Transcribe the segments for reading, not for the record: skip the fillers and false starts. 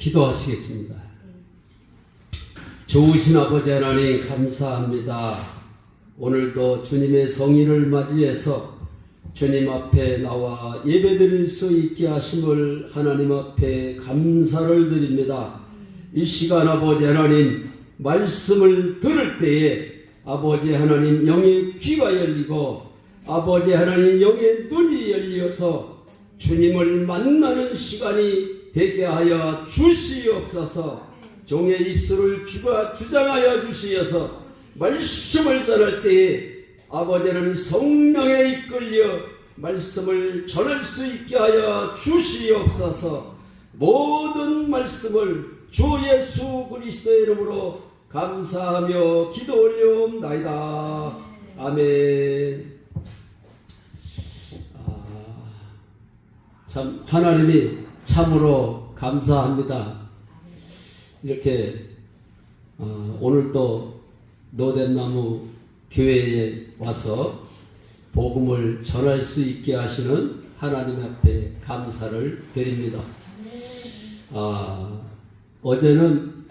기도하시겠습니다. 좋으신 아버지 하나님 감사합니다. 오늘도 주님의 성인을 맞이해서 주님 앞에 나와 예배드릴 수 있게 하심을 하나님 앞에 감사를 드립니다. 이 시간 아버지 하나님 말씀을 들을 때에 아버지 하나님 영의 귀가 열리고 아버지 하나님 영의 눈이 열려서 주님을 만나는 시간이 되게 하여 주시옵소서. 종의 입술을 주장하여 주시어서 말씀을 전할 때에 아버지는 성령에 이끌려 말씀을 전할 수 있게 하여 주시옵소서. 모든 말씀을 주 예수 그리스도의 이름으로 감사하며 기도 올려옵나이다. 아멘. 참 하나님이 참으로 감사합니다. 이렇게 오늘도 노덴나무 교회에 와서 복음을 전할 수 있게 하시는 하나님 앞에 감사를 드립니다. 어제는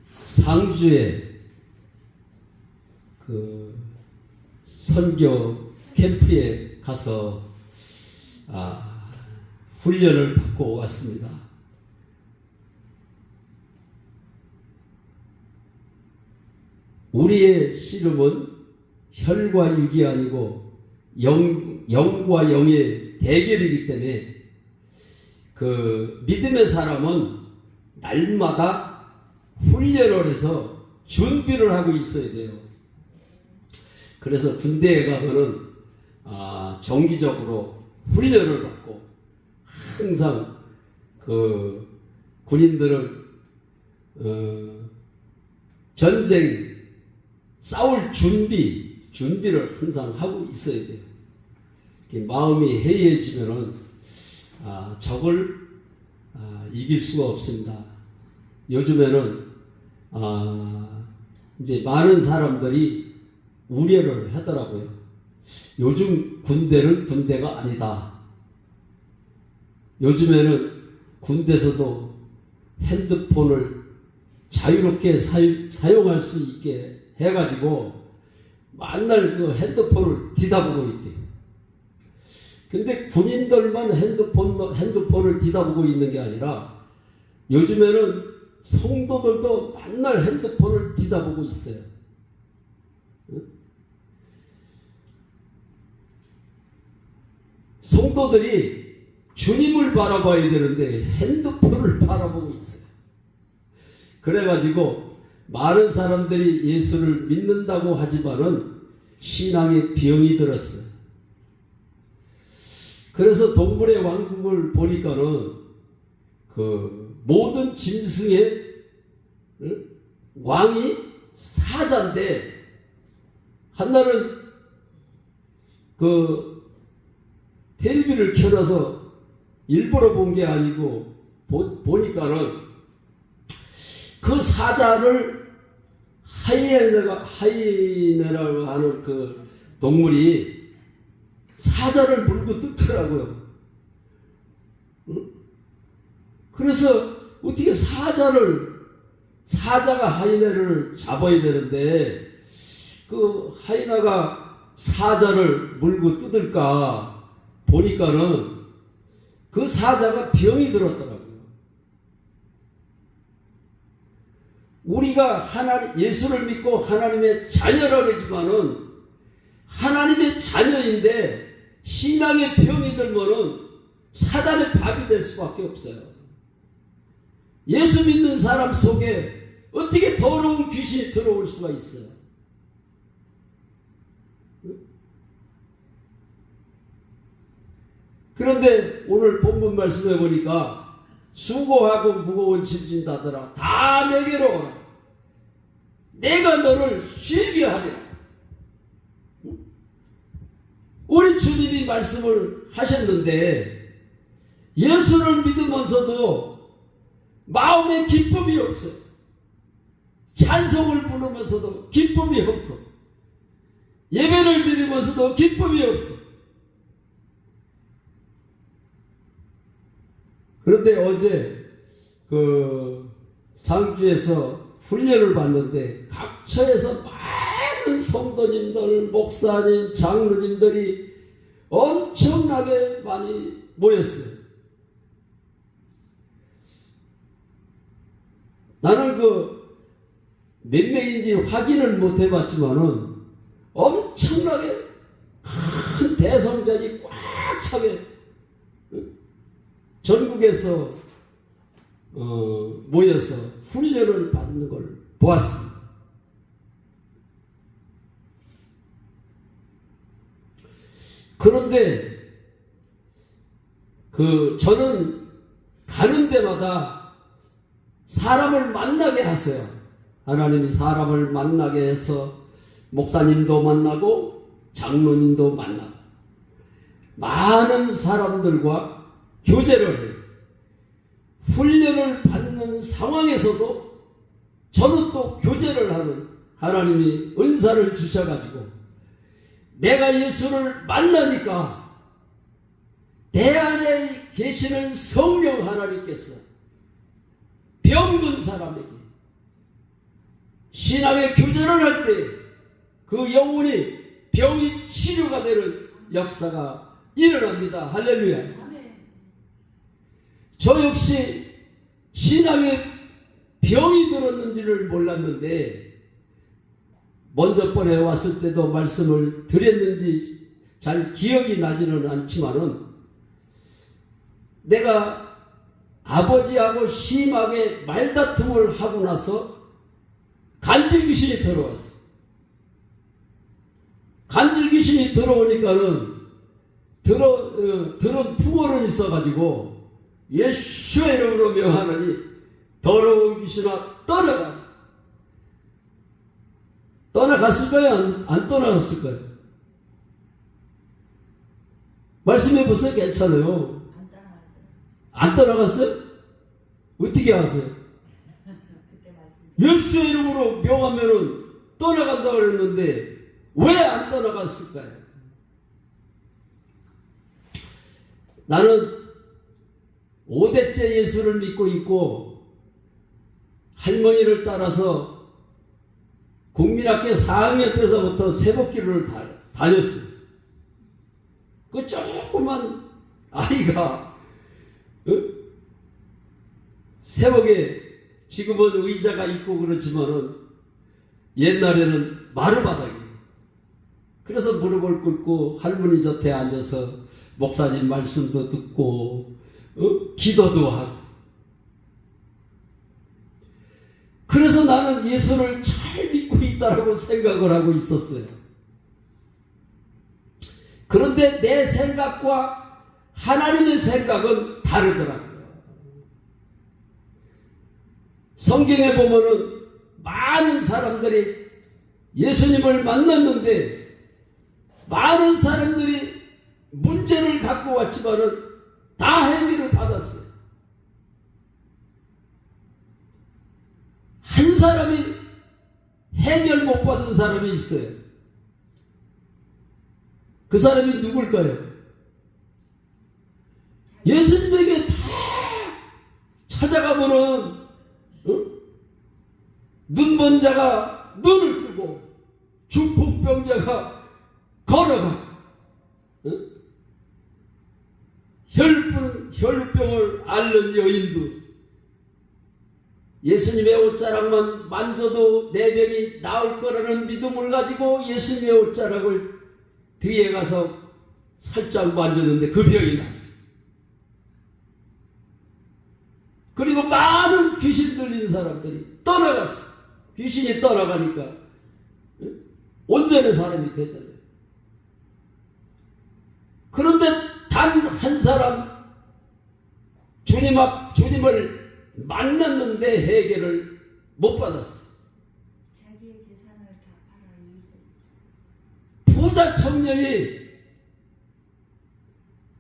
상주에 선교 캠프에 가서 훈련을 받고 왔습니다. 우리의 씨름은 혈과 육이 아니고 영과 영의 대결이기 때문에 믿음의 사람은 날마다 훈련을 해서 준비를 하고 있어야 돼요. 그래서 군대에 가면은 정기적으로 훈련을 받고 항상 군인들은 전쟁 싸울 준비를 항상 하고 있어야 돼요. 마음이 해이해지면은 적을 이길 수가 없습니다. 요즘에는 이제 많은 사람들이 우려를 하더라고요. 요즘 군대는 군대가 아니다. 요즘에는 군대에서도 핸드폰을 자유롭게 사용할 수 있게 해가지고 맨날 핸드폰을 뒤다보고 있대요. 근데 군인들만 핸드폰을 뒤다보고 있는 게 아니라 요즘에는 성도들도 맨날 핸드폰을 뒤다보고 있어요. 성도들이 주님을 바라봐야 되는데 핸드폰을 바라보고 있어요. 그래가지고 많은 사람들이 예수를 믿는다고 하지만은 신앙에 병이 들었어요. 그래서 동물의 왕국을 보니까는 모든 짐승의 왕이 사자인데 한날은 텔레비를 켜놔서 일부러 본 게 아니고 보니까는 그 사자를 하이에나라고 하는 동물이 사자를 물고 뜯더라고요. 그래서 어떻게 사자가 하이에나를 잡아야 되는데 하이에나가 사자를 물고 뜯을까 보니까는 그 사자가 병이 들었더라고요. 우리가 예수를 믿고 하나님의 자녀라 하지만은 하나님의 자녀인데 신앙의 병이 들면은 사단의 밥이 될 수밖에 없어요. 예수 믿는 사람 속에 어떻게 더러운 귀신이 들어올 수가 있어요? 그런데 오늘 본문 말씀해 보니까 수고하고 무거운 짐진 자들아 다 내게로 오라. 내가 너를 쉬게 하리라. 우리 주님이 말씀을 하셨는데 예수를 믿으면서도 마음에 기쁨이 없어요. 찬송을 부르면서도 기쁨이 없고 예배를 드리면서도 기쁨이 없고 그런데 어제 상주에서 훈련을 받는데 각처에서 많은 성도님들, 목사님, 장로님들이 엄청나게 많이 모였어요. 나는 몇 명인지 확인을 못 해봤지만은 엄청나게 큰 대성전이 꽉 차게 전국에서 모여서 훈련을 받는 걸 보았습니다. 그런데 저는 가는 데마다 사람을 만나게 하세요. 하나님이 사람을 만나게 해서 목사님도 만나고 장로님도 만나고 많은 사람들과 교제를 해요. 훈련을 받는 상황에서도 저는 또 교제를 하는 하나님이 은사를 주셔가지고 내가 예수를 만나니까 내 안에 계시는 성령 하나님께서 병든 사람에게 신앙의 교제를 할 때 그 영혼이 병이 치료가 되는 역사가 일어납니다. 할렐루야. 저 역시 신앙에 병이 들었는지를 몰랐는데 먼저 번에 왔을 때도 말씀을 드렸는지 잘 기억이 나지는 않지만은 내가 아버지하고 심하게 말다툼을 하고 나서 간질귀신이 들어왔어. 간질귀신이 들어오니까는 들은 풍어는 있어가지고 예수의 이름으로 명하노니 더러운 귀신아 떠나가. 떠나갔을까요? 안 떠나갔을까요? 말씀해 보세요. 괜찮아요. 안 떠나갔어요? 어떻게 아세요? 예수의 이름으로 명하면은 떠나간다고 그랬는데 왜 안 떠나갔을까요? 나는 5대째 예수를 믿고 있고 할머니를 따라서 국민학교 4학년 때서부터 새벽기도를 다녔어요. 그 조그만 아이가 새벽에 지금은 의자가 있고 그렇지만은 옛날에는 마루바닥이에요. 그래서 무릎을 꿇고 할머니 곁에 앉아서 목사님 말씀도 듣고 기도도 하고. 그래서 나는 예수를 잘 믿고 있다라고 생각을 하고 있었어요. 그런데 내 생각과 하나님의 생각은 다르더라고요. 성경에 보면은 많은 사람들이 예수님을 만났는데 많은 사람들이 문제를 갖고 왔지만은 다 해결을 받았어요. 한 사람이 해결 못 받은 사람이 있어요. 그 사람이 누굴까요? 예수님에게 다 찾아가면은 눈먼 자가 눈을 뜨고 중풍병자가 걸어가 혈루병을 앓는 여인도 예수님의 옷자락만 만져도 내 병이 나을 거라는 믿음을 가지고 예수님의 옷자락을 뒤에 가서 살짝 만졌는데 그 병이 났어. 그리고 많은 귀신 들린 사람들이 떠나갔어. 귀신이 떠나가니까 온전한 사람이 되잖아요. 그런데 단 한 사람 주님을 만났는데 해결을 못 받았어. 자기의 재산을 다 팔아 부자 청년이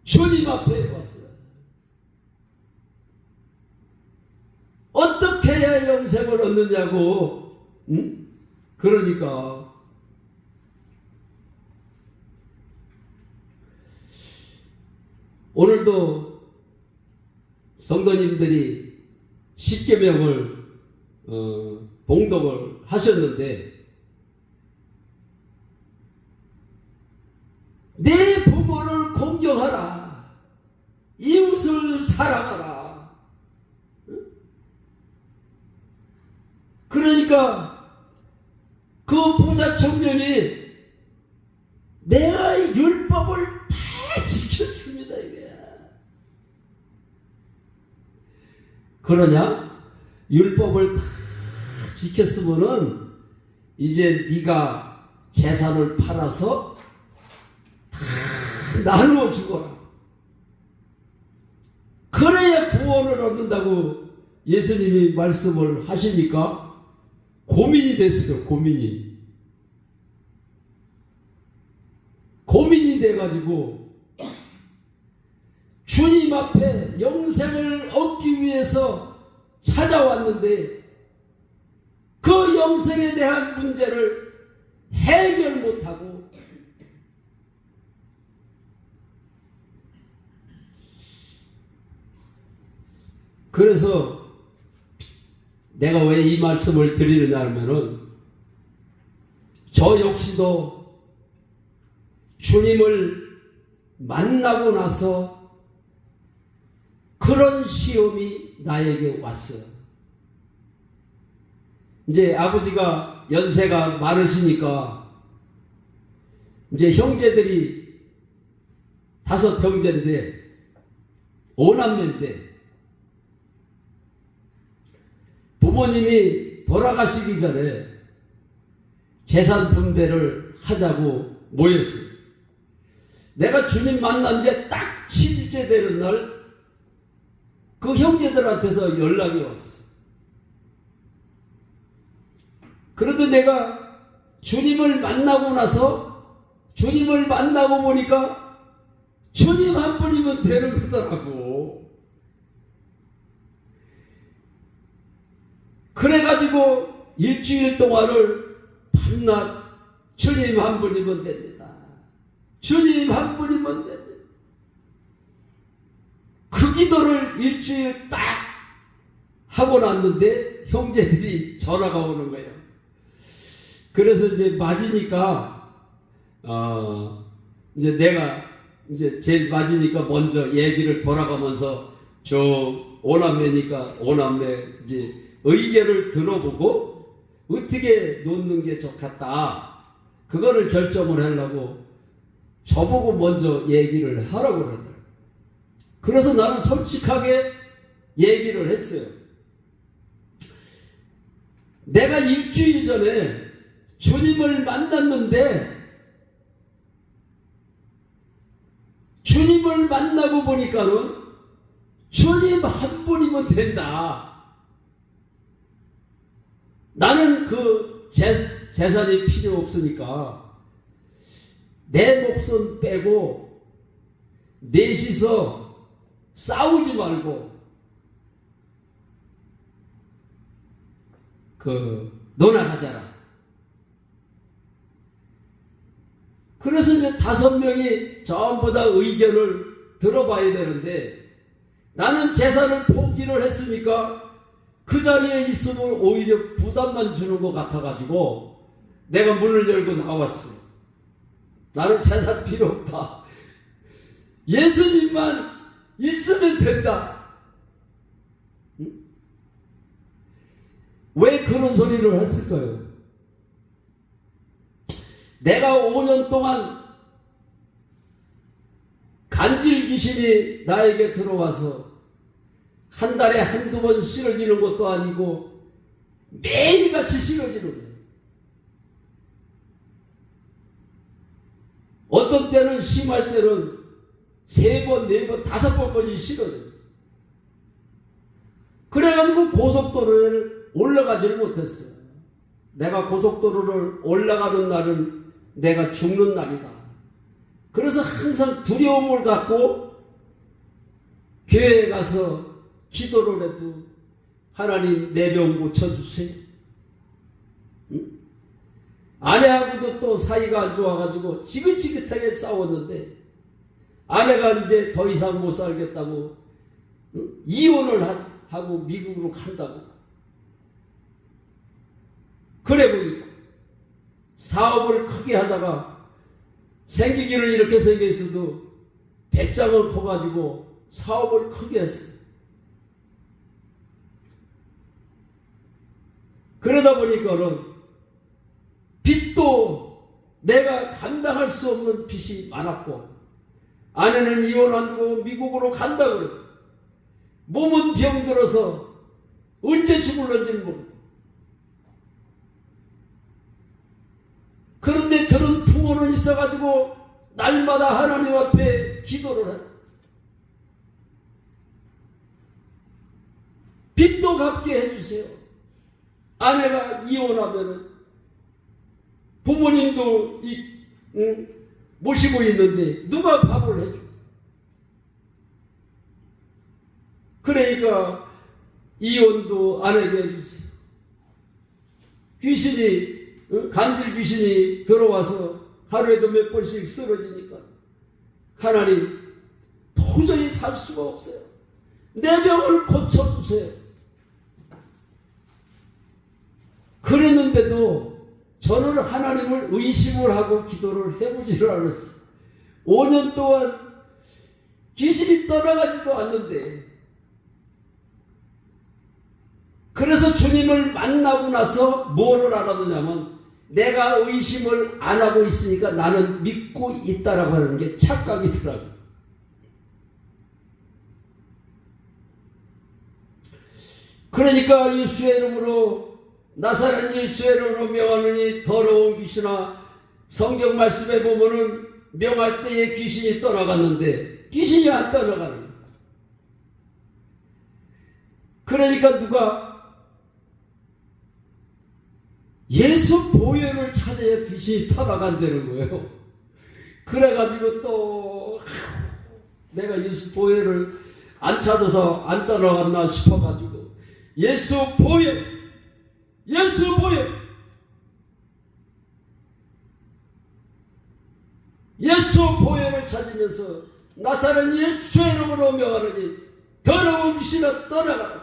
주님 앞에 왔어요. 어떻게 해야 영생을 얻느냐고. 응? 그러니까 오늘도 성도님들이 십계명을 봉독을 하셨는데 내 부모를 공경하라, 이웃을 사랑하라. 그러니까 그 부자 청년이 내가 율법을 다 지켰습니다 이게. 그러냐? 율법을 다 지켰으면은 이제 네가 재산을 팔아서 다 나누어 주거라. 그래야 구원을 얻는다고 예수님이 말씀을 하시니까 고민이 됐어요. 고민이 돼가지고 주님 앞에 영생을 얻기 위해서 찾아왔는데 그 영생에 대한 문제를 해결 못하고 그래서 내가 왜 이 말씀을 드리느냐 하면은 저 역시도 주님을 만나고 나서 그런 시험이 나에게 왔어요. 이제 아버지가 연세가 많으시니까 이제 형제들이 5형제인데 5남매인데 부모님이 돌아가시기 전에 재산 분배를 하자고 모였어요. 내가 주님 만난 지 딱 7일째 되는 날 그 형제들한테서 연락이 왔어. 그런데 내가 주님을 만나고 나서 주님을 만나고 보니까 주님 한 분이면 되는 거더라고. 그래가지고 일주일 동안을 밤낮 주님 한 분이면 됩니다. 주님 한 분이면 됩니다. 그 기도를 일주일 딱 하고 났는데 형제들이 전화가 오는 거예요. 그래서 이제 맞으니까 이제 내가 이제 제일 맞으니까 먼저 얘기를 돌아가면서 저 5남매니까 5남매 이제 의견을 들어보고 어떻게 놓는 게 좋겠다 그거를 결정을 하려고 저보고 먼저 얘기를 하라고 그러더라고요. 그래서 나는 솔직하게 얘기를 했어요. 내가 일주일 전에 주님을 만났는데 주님을 만나고 보니까는 주님 한 분이면 된다. 나는 그 재산이 필요 없으니까 내 목숨 빼고 넷이서 싸우지 말고 논하자라. 그래서 이제 5명이 전부 다 의견을 들어봐야 되는데 나는 재산을 포기를 했으니까 그 자리에 있으면 오히려 부담만 주는 것 같아가지고 내가 문을 열고 나왔어. 나는 재산 필요 없다. 예수님만 있으면 된다. 응? 왜 그런 소리를 했을까요? 내가 5년 동안 간질 귀신이 나에게 들어와서 한 달에 한두 번 싫어지는 것도 아니고 매일같이 싫어지는 거예요. 어떤 때는 심할 때는 3번, 4번, 5번까지 싫어져요. 그래가지고 고속도로를 올라가지를 못했어요. 내가 고속도로를 올라가는 날은 내가 죽는 날이다. 그래서 항상 두려움을 갖고 교회에 가서 기도를 해도 하나님 내 병 고쳐주세요. 응? 아내하고도 또 사이가 안 좋아가지고 지긋지긋하게 싸웠는데 아내가 이제 더 이상 못 살겠다고 이혼을 하고 미국으로 간다고. 그래 보이고 사업을 크게 하다가 생기기는 이렇게 생겨 있어도 배짱을 커가지고 사업을 크게 했어요. 그러다 보니까는 빚도 내가 감당할 수 없는 빚이 많았고, 아내는 이혼 안 하고 미국으로 간다 그래. 몸은 병들어서 언제 죽을런지 모르고. 그런데 들은 풍어는 있어가지고 날마다 하나님 앞에 기도를 해. 빚도 갚게 해주세요. 아내가 이혼하면은 부모님도 모시고 있는데 누가 밥을 해줘? 그러니까 이혼도 아내게 해주세요. 귀신이 간질 귀신이 들어와서 하루에도 몇 번씩 쓰러지니까 하나님 도저히 살 수가 없어요. 내 병을 고쳐주세요. 그랬는데도 저는 하나님을 의심을 하고 기도를 해보지를 않았어요. 5년 동안 귀신이 떠나가지도 않는데, 그래서 주님을 만나고 나서 뭐를 알아보냐면 내가 의심을 안 하고 있으니까 나는 믿고 있다라고 하는 게 착각이더라고요. 그러니까 예수의 이름으로, 나사렛 예수의 이름으로 명하느니 더러운 귀신아, 성경 말씀에 보면은 명할 때에 귀신이 떠나갔는데 귀신이 안 떠나가는 거예요. 그러니까 누가 예수 보혈을 찾아야 귀신이 떠나간다는 거예요. 그래가지고 또 내가 예수 보혈을 안 찾아서 안 떠나갔나 싶어가지고 예수 보혈, 예수 보혈, 예수 보혈을 찾으면서 나사렛 예수의 이름으로 명하느니 더러운 귀신아 떠나가라.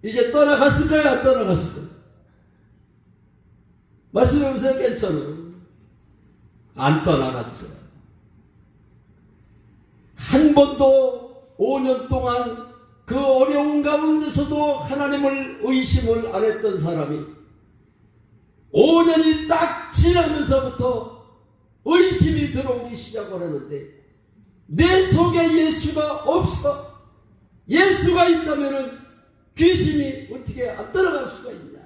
이제 떠나갔을까요? 안 떠나갔을까요? 말씀해보세요. 괜찮아요. 안 떠나갔어요. 한 번도 5년 동안 그 어려운 가운데서도 하나님을 의심을 안 했던 사람이 5년이 딱 지나면서부터 의심이 들어오기 시작을 하는데, 내 속에 예수가 없어. 예수가 있다면 귀신이 어떻게 안 떠나갈 수가 있냐.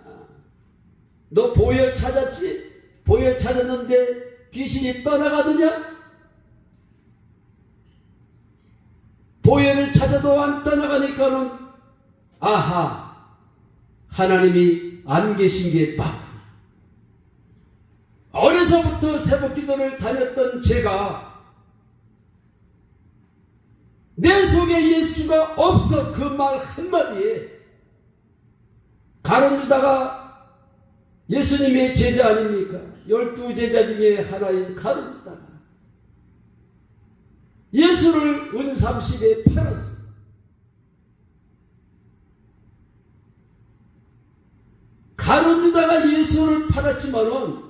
너 보혈 찾았지? 보혈 찾았는데 귀신이 떠나가더냐? 보혈을 찾아도 안 떠나가니까는 아하, 하나님이 안 계신 게 맞구나. 어려서부터 새벽기도를 다녔던 제가 내 속에 예수가 없어, 그 말 한마디에 가론 유다가 예수님의 제자 아닙니까? 12제자 중에 하나인 가론 유다가 예수를 은 30에 팔았어요. 가론 유다가 예수를 팔았지만은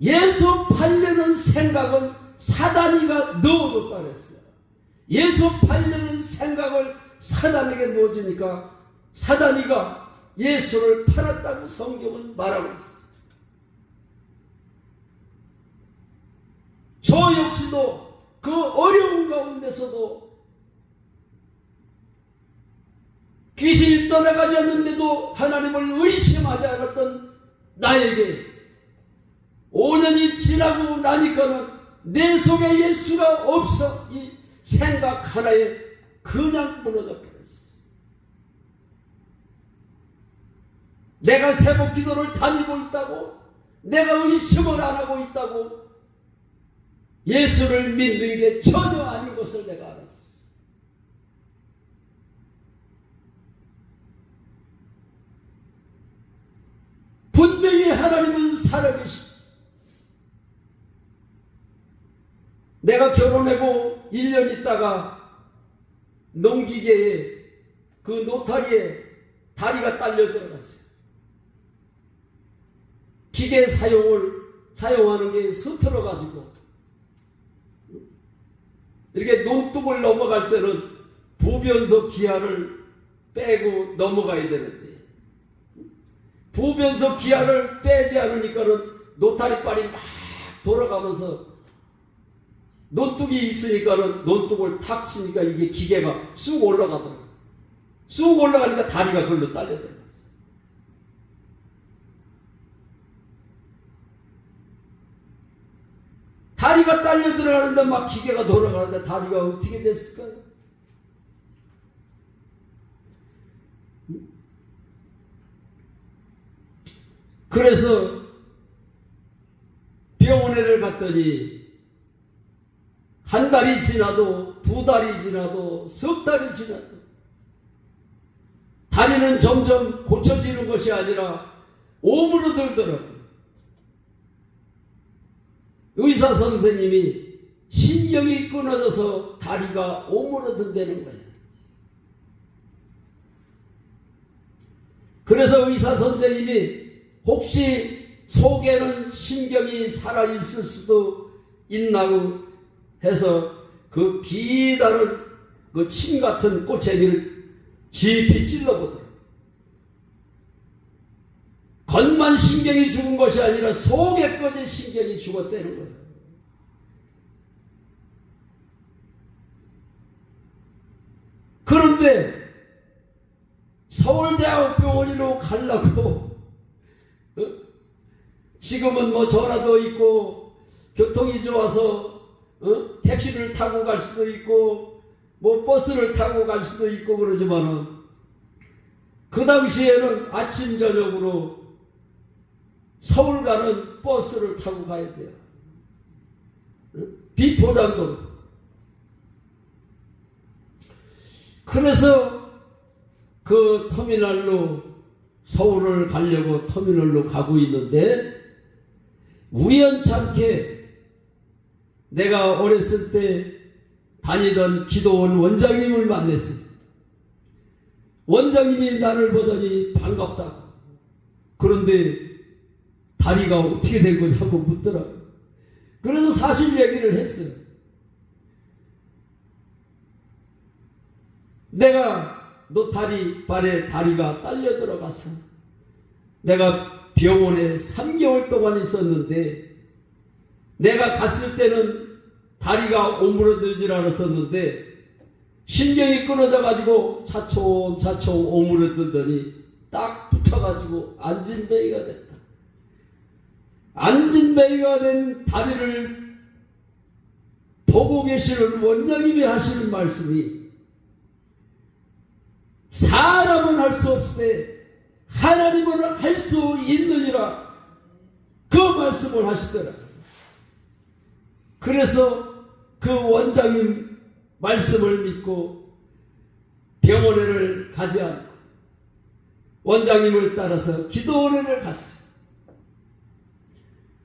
예수 팔려는 생각은 사단이가 넣어줬다 그랬어요. 예수 팔려는 생각을 사단에게 넣어주니까 사단이가 예수를 팔았다고 성경은 말하고 있어요. 저 역시도 그 어려운 가운데서도 귀신이 떠나가지 않는데도 하나님을 의심하지 않았던 나에게 5년이 지나고 나니까는 내 속에 예수가 없어, 이 생각 하나에 그냥 무너져 버렸어. 내가 새벽 기도를 다니고 있다고, 내가 의심을 안 하고 있다고, 예수를 믿는 게 전혀 아닌 것을 내가 알았어. 분명히 하나님은 살아계시. 내가 결혼하고 1년 있다가 농기계에 그 노타리에 다리가 딸려 들어갔어요. 기계 사용하는 게 서툴러 가지고 이렇게 논둑을 넘어갈 때는 부변석 기아를 빼고 넘어가야 되는데 부변석 기아를 빼지 않으니까는 노타리빨이 막 돌아가면서 논둑이 있으니까는 논둑을 탁 치니까 이게 기계가 쑥 올라가더라고요. 쑥 올라가니까 다리가 그걸로 딸려 들어갔어요. 다리가 딸려 들어가는데 막 기계가 돌아가는데 다리가 어떻게 됐을까요? 그래서 병원에를 갔더니 한 달이 지나도 두 달이 지나도 석 달이 지나도 다리는 점점 고쳐지는 것이 아니라 오므러들더라고요. 의사 선생님이 신경이 끊어져서 다리가 오므러든다는 거예요. 그래서 의사 선생님이 혹시 속에는 신경이 살아있을 수도 있나고 해서 그 기다란 그 침 같은 꼬챙이를 깊이 찔러보더라고요. 겉만 신경이 죽은 것이 아니라 속에까지 신경이 죽었다는 거예요. 그런데 서울대학병원으로 가려고 지금은 뭐 전화도 있고 교통이 좋아서 택시를 타고 갈 수도 있고 뭐 버스를 타고 갈 수도 있고 그러지만은 그 당시에는 아침 저녁으로 서울 가는 버스를 타고 가야 돼요. 비포장도로. 그래서 그 터미널로 서울을 가려고 터미널로 가고 있는데 우연찮게 내가 어렸을 때 다니던 기도원 원장님을 만났어요. 원장님이 나를 보더니 반갑다고. 그런데 다리가 어떻게 된 거냐고 묻더라고요. 그래서 사실 얘기를 했어요. 내가 노타리 발에 다리가 딸려 들어가서 내가 병원에 3개월 동안 있었는데 내가 갔을 때는 다리가 오므러들질 않았었는데 신경이 끊어져 가지고 차츰 오므러들더니 딱 붙어가지고 안진뱅이가 됐다. 안진뱅이가 된 다리를 보고 계시는 원장님이 하시는 말씀이 사람은 할 수 없으되 하나님은 할 수 있느니라 그 말씀을 하시더라. 그래서 그 원장님 말씀을 믿고 병원에를 가지 않고 원장님을 따라서 기도원에를 갔어요.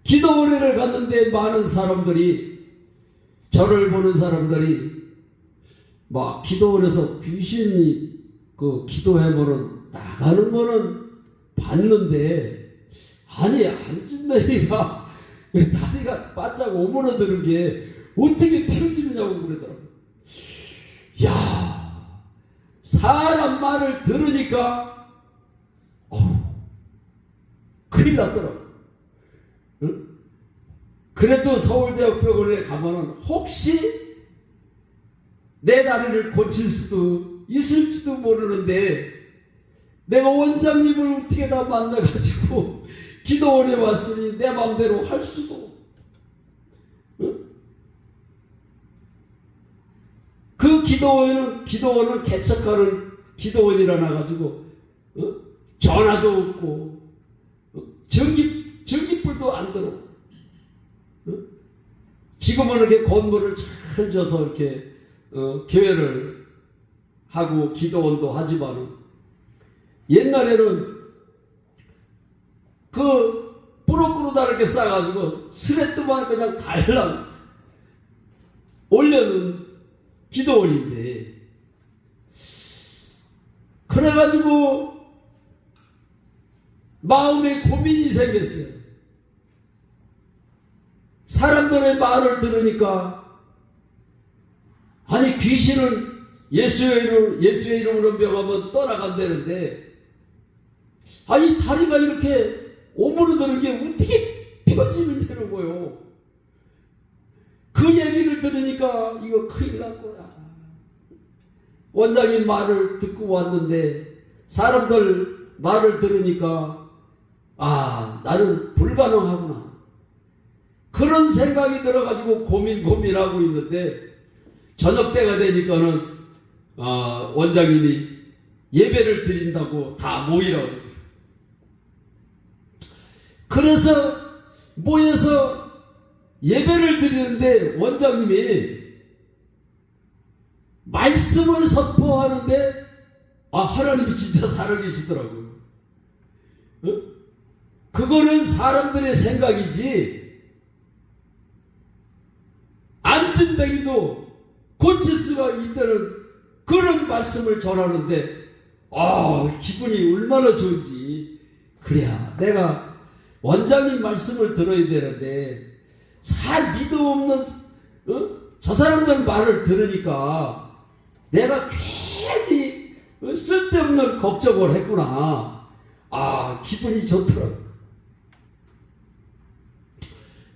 기도원에를 갔는데 많은 사람들이 저를 보는 사람들이 막 기도원에서 귀신이 그 기도해보는 나가는 거는 봤는데 아니 안진뱅이가 다리가 바짝 오므러드는 게 어떻게 펴지느냐고 그러더라고요. 야, 사람 말을 들으니까 큰일 났더라고요. 응? 그래도 서울대학병원에 가면은 혹시 내 다리를 고칠 수도 있을지도 모르는데 내가 원장님을 어떻게 다 만나가지고 기도원에 왔으니 내 마음대로 할 수도. 응? 그 기도원은 개척하는 기도원이라 나가지고 전화도 없고 전기불도 안 들어오고 지금은 이렇게 건물을 잘 져서 이렇게 교회를 하고 기도원도 하지만 옛날에는 그 뿌럭뿌럭 이렇게 싸가지고 스레트만 그냥 달랑 올려놓은 기도원인데 그래가지고 마음에 고민이 생겼어요. 사람들의 말을 들으니까 아니 귀신은 예수의 이름으로 명하면 떠나간다는데 아니 다리가 이렇게 오므러드는 게 어떻게 펴지면 되는 거요. 그 얘기를 들으니까 이거 큰일 날 거야. 원장님 말을 듣고 왔는데 사람들 말을 들으니까 아 나는 불가능하구나. 그런 생각이 들어가지고 고민하고 있는데 저녁 때가 되니까는 원장님이 예배를 드린다고 다 모이라고 그래요. 그래서 모여서 예배를 드리는데 원장님이 말씀을 선포하는데 하나님이 진짜 살아계시더라고요. 그거는 사람들의 생각이지 앉은 뱅이도 고칠 수가 있다는 그런 말씀을 전하는데 기분이 얼마나 좋은지. 그래야 내가 원장님 말씀을 들어야 되는데 잘 믿음 없는 저 사람들 말을 들으니까 내가 괜히 쓸데없는 걱정을 했구나. 기분이 좋더라고요.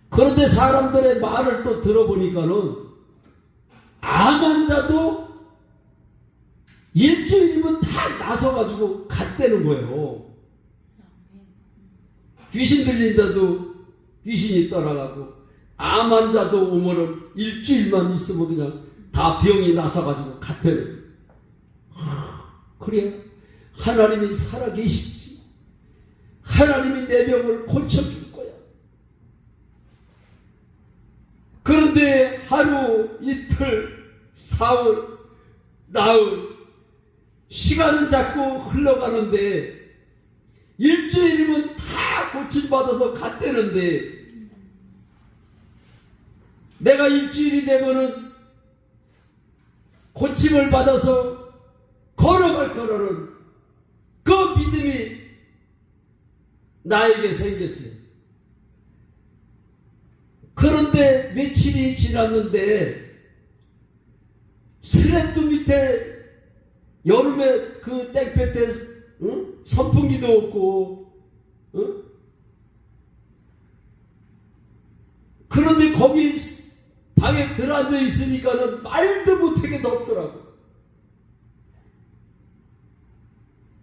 그런데 사람들의 말을 또 들어보니까는 암 환자도 일주일이면 다 나서가지고 갔다는 거예요. 귀신 들린 자도 귀신이 떠나가고 암 환자도 오면은 일주일만 있으면 그냥 다 병이 나서가지고 갔다는. 그래요. 하나님이 살아계시지. 하나님이 내 병을 고쳐줄 거야. 그런데 하루, 이틀, 사흘, 나흘 시간은 자꾸 흘러가는데 일주일이면 다 고침받아서 갔다는데 내가 일주일이 되면은 고침을 받아서 걸어갈 거라는 그 믿음이 나에게 생겼어요. 그런데 며칠이 지났는데 스랩도 밑에 여름에 그 땡볕에 선풍기도 없고 그런데 거기 방에 들어앉아 있으니까는 말도 못하게 덥더라고.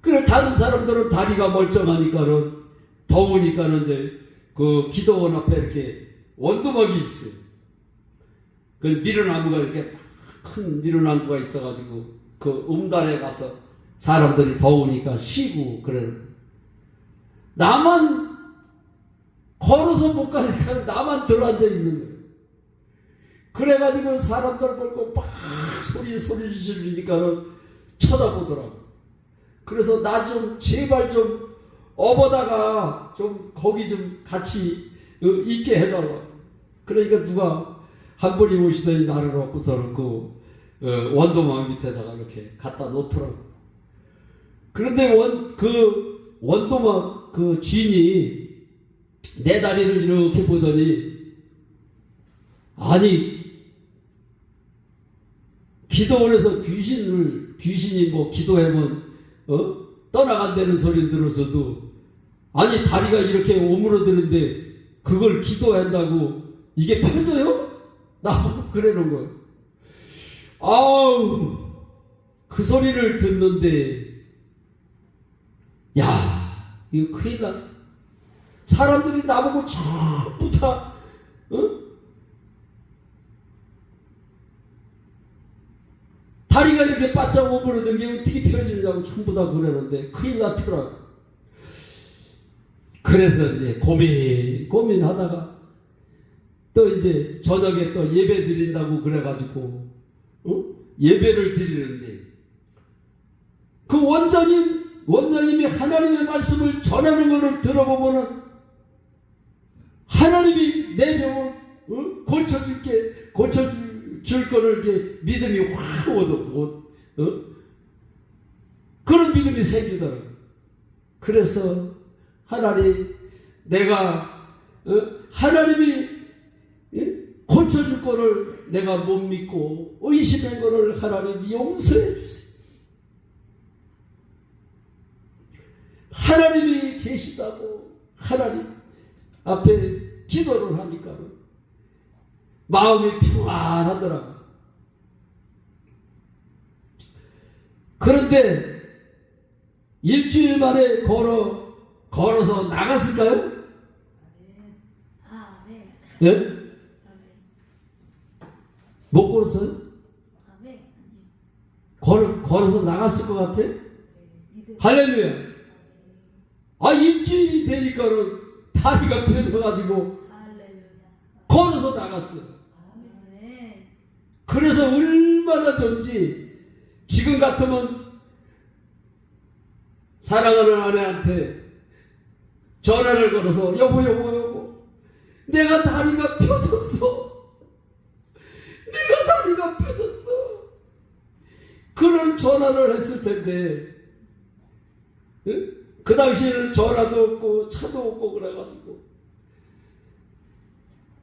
그래 다른 사람들은 다리가 멀쩡하니까는 더우니까는 이제 그 기도원 앞에 이렇게 원두막이 있어요. 그 미루나무가 이렇게 큰 미루나무가 있어가지고 그 음단에 가서 사람들이 더우니까 쉬고 그러는. 나만 걸어서 못 가니까 나만 들어앉아 있는 거예요. 그래가지고 사람들 보고 막 소리 지르니까는 쳐다보더라고. 그래서 나 좀 제발 좀 업어다가 좀 거기 좀 같이 있게 해달라고. 그러니까 누가 한 분이 오시더니 나를 업고서는 그 원도막 밑에다가 이렇게 갖다 놓더라고. 그런데 그 원도막 그 주인이 내 다리를 이렇게 보더니 아니 기도원에서 귀신이 뭐 기도하면 떠나간다는 소리 들어서도 아니 다리가 이렇게 오므러드는데 그걸 기도한다고 이게 펴져요? 나보고 그러는 거예요. 그 소리를 듣는데 야 이거 큰일 났어. 사람들이 나보고 전부 다 다리가 이렇게 바짝 오므러든 게 어떻게 펴지냐고 전부 다 그러는데 큰일 났더라고. 그래서 이제 고민하다가 또 이제 저녁에 또 예배 드린다고 그래가지고 예배를 드리는데 그 원장님이 하나님의 말씀을 전하는 것을 들어보면은 하나님이 내 병을 고쳐줄 거를 이렇게 믿음이 확 오고 그런 믿음이 생기더라고요. 그래서 하나님, 내가 하나님이 고쳐줄 거를 내가 못 믿고 의심한 거를 하나님이 용서해 주세요. 하나님이 계시다고 하나님 앞에 기도를 하니까 마음이 평안하더라고요. 그런데 일주일 만에 걸어서 나갔을까요? 아멘. 예? 아멘. 못 걸었어요? 아멘. 아니요. 걸어서 나갔을 것 같아? 믿음. 할렐루야. 아, 일주일이 되니까는 다리가 펴져가지고 할렐루야. 걸어서 나갔어요. 아멘. 그래서 얼마나 좋은지 지금 같으면 사랑하는 아내한테 전화를 걸어서 여보 내가 다리가 펴졌어. 내가 다리가 펴졌어. 그런 전화를 했을 텐데 응? 그 당시에는 전화도 없고 차도 없고 그래가지고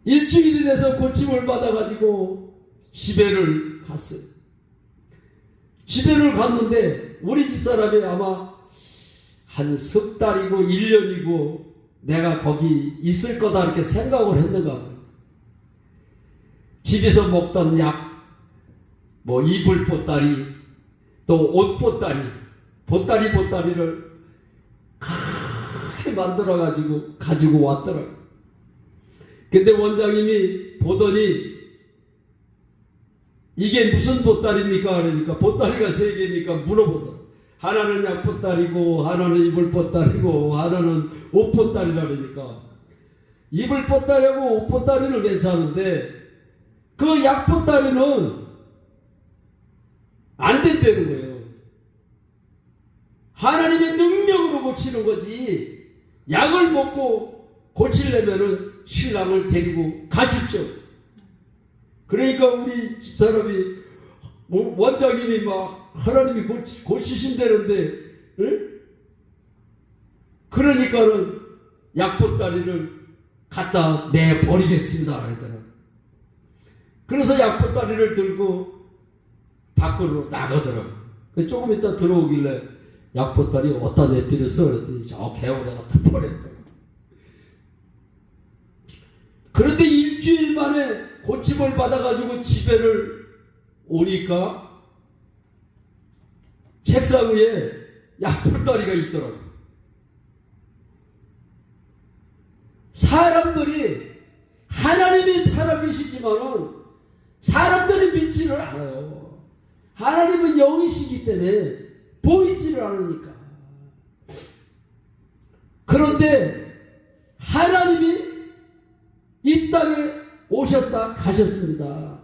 일주일이 돼서 고침을 받아가지고 집에를 갔어요. 집에를 갔는데 우리 집사람이 아마 한 석 달이고 1년이고 내가 거기 있을 거다 이렇게 생각을 했는가 봐요. 집에서 먹던 약, 뭐 이불 보따리, 또 옷 보따리를 크게 만들어가지고 가지고 왔더라고요. 근데 원장님이 보더니 이게 무슨 보따리입니까? 그러니까 보따리가 3개니까 물어보더라고요. 하나는 약 보따리고 하나는 이불 보따리고 하나는 옷 보따리라 그러니까 이불 보따리하고 옷 보따리는 괜찮은데 그 약 보따리는 안 된다는 거예요. 하나님의 능력으로 고치는 거지 약을 먹고 고치려면은 신랑을 데리고 가십시오. 그러니까 우리 집사람이 원장님이 막 하나님이 고치신다는데 응? 그러니까는 약보따리를 갖다 내버리겠습니다 그랬더라고요. 그래서 약보따리를 들고 밖으로 나가더라고요. 조금 이따 들어오길래 약보따리 어디다 내버렸어? 그랬더니 저 개울에 갖다 버렸더라고요. 그런데 일주일 만에 고침을 받아가지고 집에를 오니까 책상 위에 약보따리가 있더라고요. 사람들이 하나님이 살아계시지만은 사람들이 믿지를 않아요. 하나님은 영이시기 때문에 보이지를 않으니까. 그런데 하나님이 이 땅에 오셨다 가셨습니다.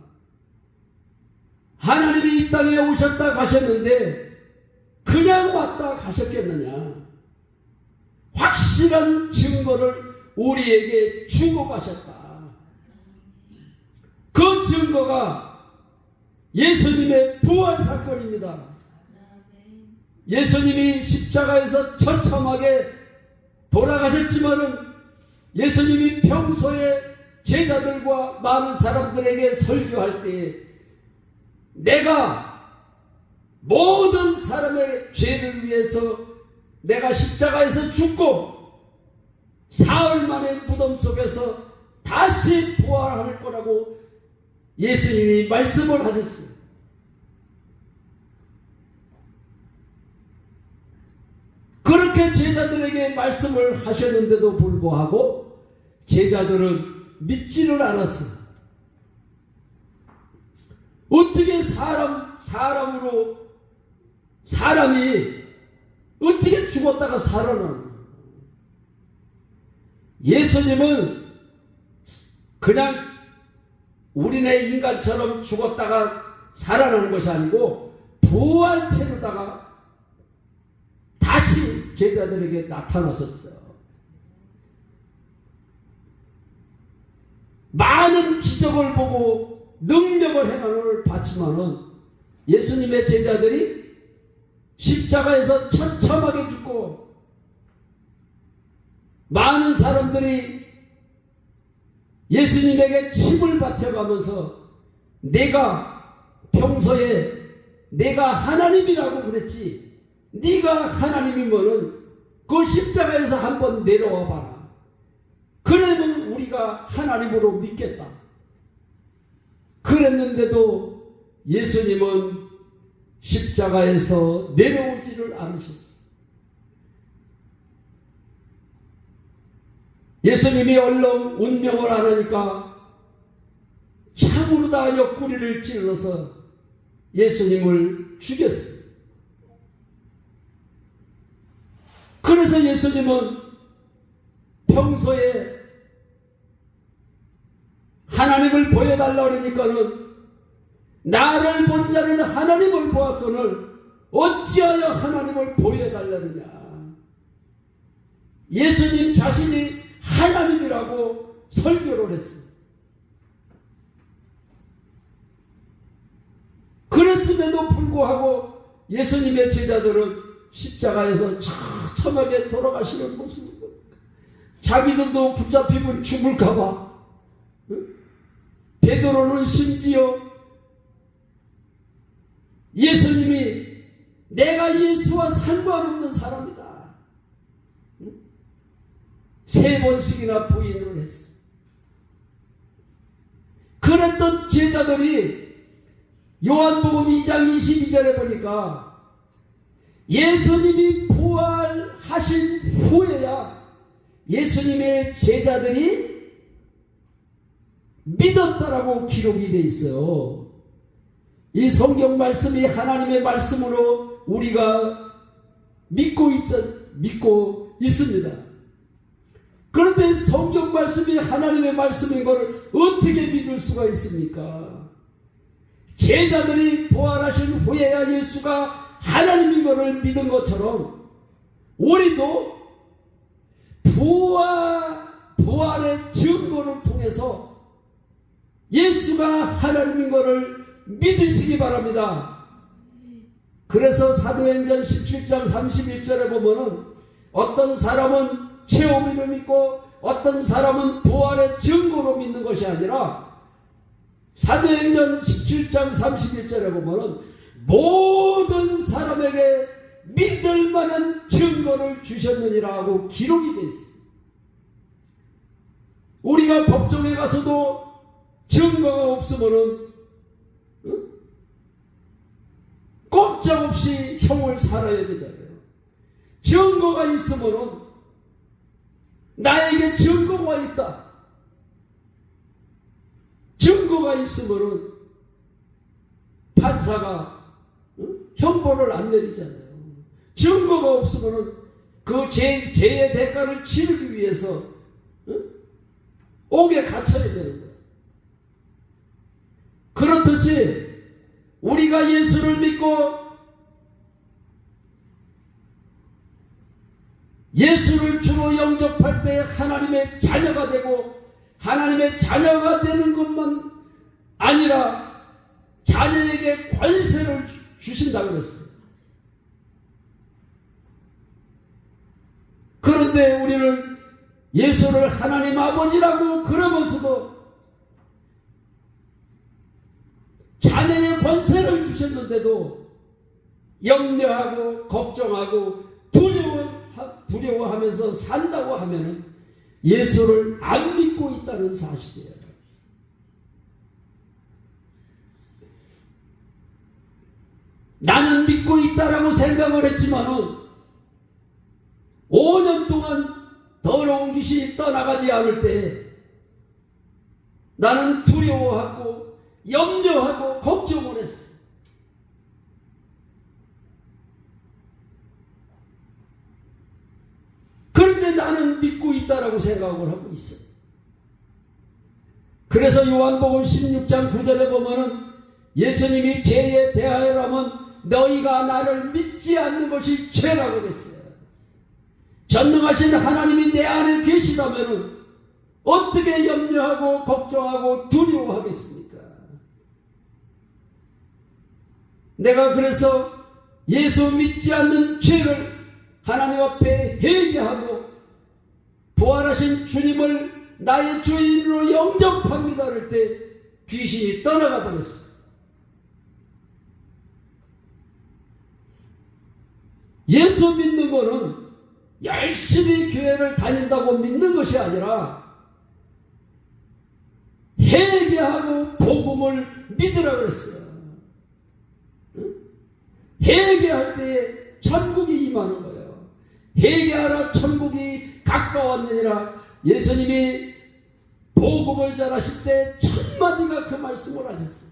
하나님이 이 땅에 오셨다 가셨는데 그냥 왔다 가셨겠느냐? 확실한 증거를 우리에게 주고 가셨다. 그 증거가 예수님의 부활 사건입니다. 예수님이 십자가에서 처참하게 돌아가셨지만은 예수님이 평소에 제자들과 많은 사람들에게 설교할 때에 내가 모든 사람의 죄를 위해서 내가 십자가에서 죽고 사흘 만에 무덤 속에서 다시 부활할 거라고 예수님이 말씀을 하셨어요. 그렇게 제자들에게 말씀을 하셨는데도 불구하고 제자들은 믿지를 않았어요. 어떻게 사람이 어떻게 죽었다가 살아나는 거예요? 예수님은 그냥 우리네 인간처럼 죽었다가 살아나는 것이 아니고 부활체로다가 다시 제자들에게 나타나셨어요. 많은 기적을 보고 능력을 행함을 봤지만은 예수님의 제자들이 십자가에 십자가에서 처참하게 죽고 많은 사람들이 예수님에게 침을 뱉어가면서 내가 평소에 내가 하나님이라고 그랬지, 네가 하나님이면은 그 십자가에서 한번 내려와 봐라. 그러면 우리가 하나님으로 믿겠다. 그랬는데도 예수님은 십자가에서 내려오지를 않으셨어. 예수님이 얼른 운명을 안 하니까 창으로 다 옆구리를 찔러서 예수님을 죽였어요. 그래서 예수님은 평소에 하나님을 보여달라 그러니까는 나를 본 자는 하나님을 보았거늘 어찌하여 하나님을 보여달라느냐. 예수님 자신이 하나님이라고 설교를 했어요. 그랬음에도 불구하고 예수님의 제자들은 십자가에서 처참하게 돌아가시는 모습을 보니까 자기들도 붙잡히면 죽을까봐, 베드로는 심지어 예수님이 내가 예수와 상관없는 사람이다 3번씩이나 부인을 했어. 그랬던 제자들이 요한복음 2장 22절에 보니까 예수님이 부활하신 후에야 예수님의 제자들이 믿었다라고 기록이 되어 있어요. 이 성경 말씀이 하나님의 말씀으로 우리가 믿고 있습니다. 그런데 성경 말씀이 하나님의 말씀인 것을 어떻게 믿을 수가 있습니까? 제자들이 부활하신 후에야 예수가 하나님인 것을 믿은 것처럼 우리도 부활의 증거를 통해서 예수가 하나님인 것을 믿으시기 바랍니다. 그래서 사도행전 17장 31절에 보면은 어떤 사람은 체험으로 믿고 어떤 사람은 부활의 증거로 믿는 것이 아니라 사도행전 17장 31절에 보면은 모든 사람에게 믿을 만한 증거를 주셨느니라 하고 기록이 되어 있습니다. 우리가 법정에 가서도 증거가 없으면은 꼼짝없이 형을 살아야 되잖아요. 증거가 있으면은 나에게 증거가 있다. 증거가 있으면은 판사가 형벌을 안 내리잖아요. 증거가 없으면은 그 죄의 대가를 치르기 위해서 옥에 갇혀야 되는 거예요. 그렇듯이 우리가 예수를 믿고 예수를 주로 영접할 때 하나님의 자녀가 되고 하나님의 자녀가 되는 것만 아니라 자녀에게 권세를 주신다고 그랬어요. 그런데 우리는 예수를 하나님 아버지라고 그러면서도 자녀의 권세를 주셨는데도 염려하고 걱정하고 두려워하면서 산다고 하면 예수를 안 믿고 있다는 사실이에요. 나는 믿고 있다라고 생각을 했지만은 5년 동안 더러운 귀신이 떠나가지 않을 때 나는 두려워하고 염려하고 걱정을 했어. 그런데 나는 믿고 있다라고 생각을 하고 있어. 그래서 요한복음 16장 9절에 보면은 예수님이 죄에 대하여라면 너희가 나를 믿지 않는 것이 죄라고 그랬어요. 전능하신 하나님이 내 안에 계시다면 어떻게 염려하고 걱정하고 두려워하겠습니까? 내가 그래서 예수 믿지 않는 죄를 하나님 앞에 회개하고 부활하신 주님을 나의 주인으로 영접합니다 할 때 귀신이 떠나가 버렸어. 예수 믿는 거는 열심히 교회를 다닌다고 믿는 것이 아니라 회개하고 복음을 믿으라 그랬어요. 회개할 때에 천국이 임하는 거예요. 회개하라 천국이 가까웠느니라. 예수님이 복음을 전하실 때 천마디가 그 말씀을 하셨어요.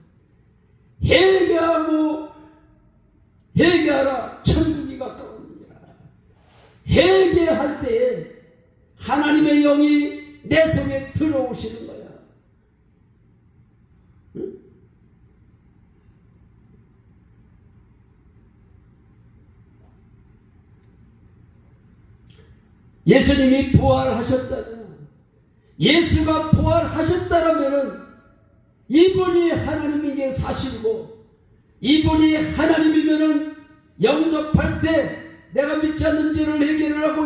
회개하라 천국이 가까웠느니라. 회개할 때에 하나님의 영이 내 속에 들어오시는 거야. 예수님이 부활하셨잖아요. 예수가 부활하셨다라면은 이분이 하나님인 게 사실이고, 이분이 하나님이면은 영접할 때 내가 믿지 않는 죄를 해결을 하고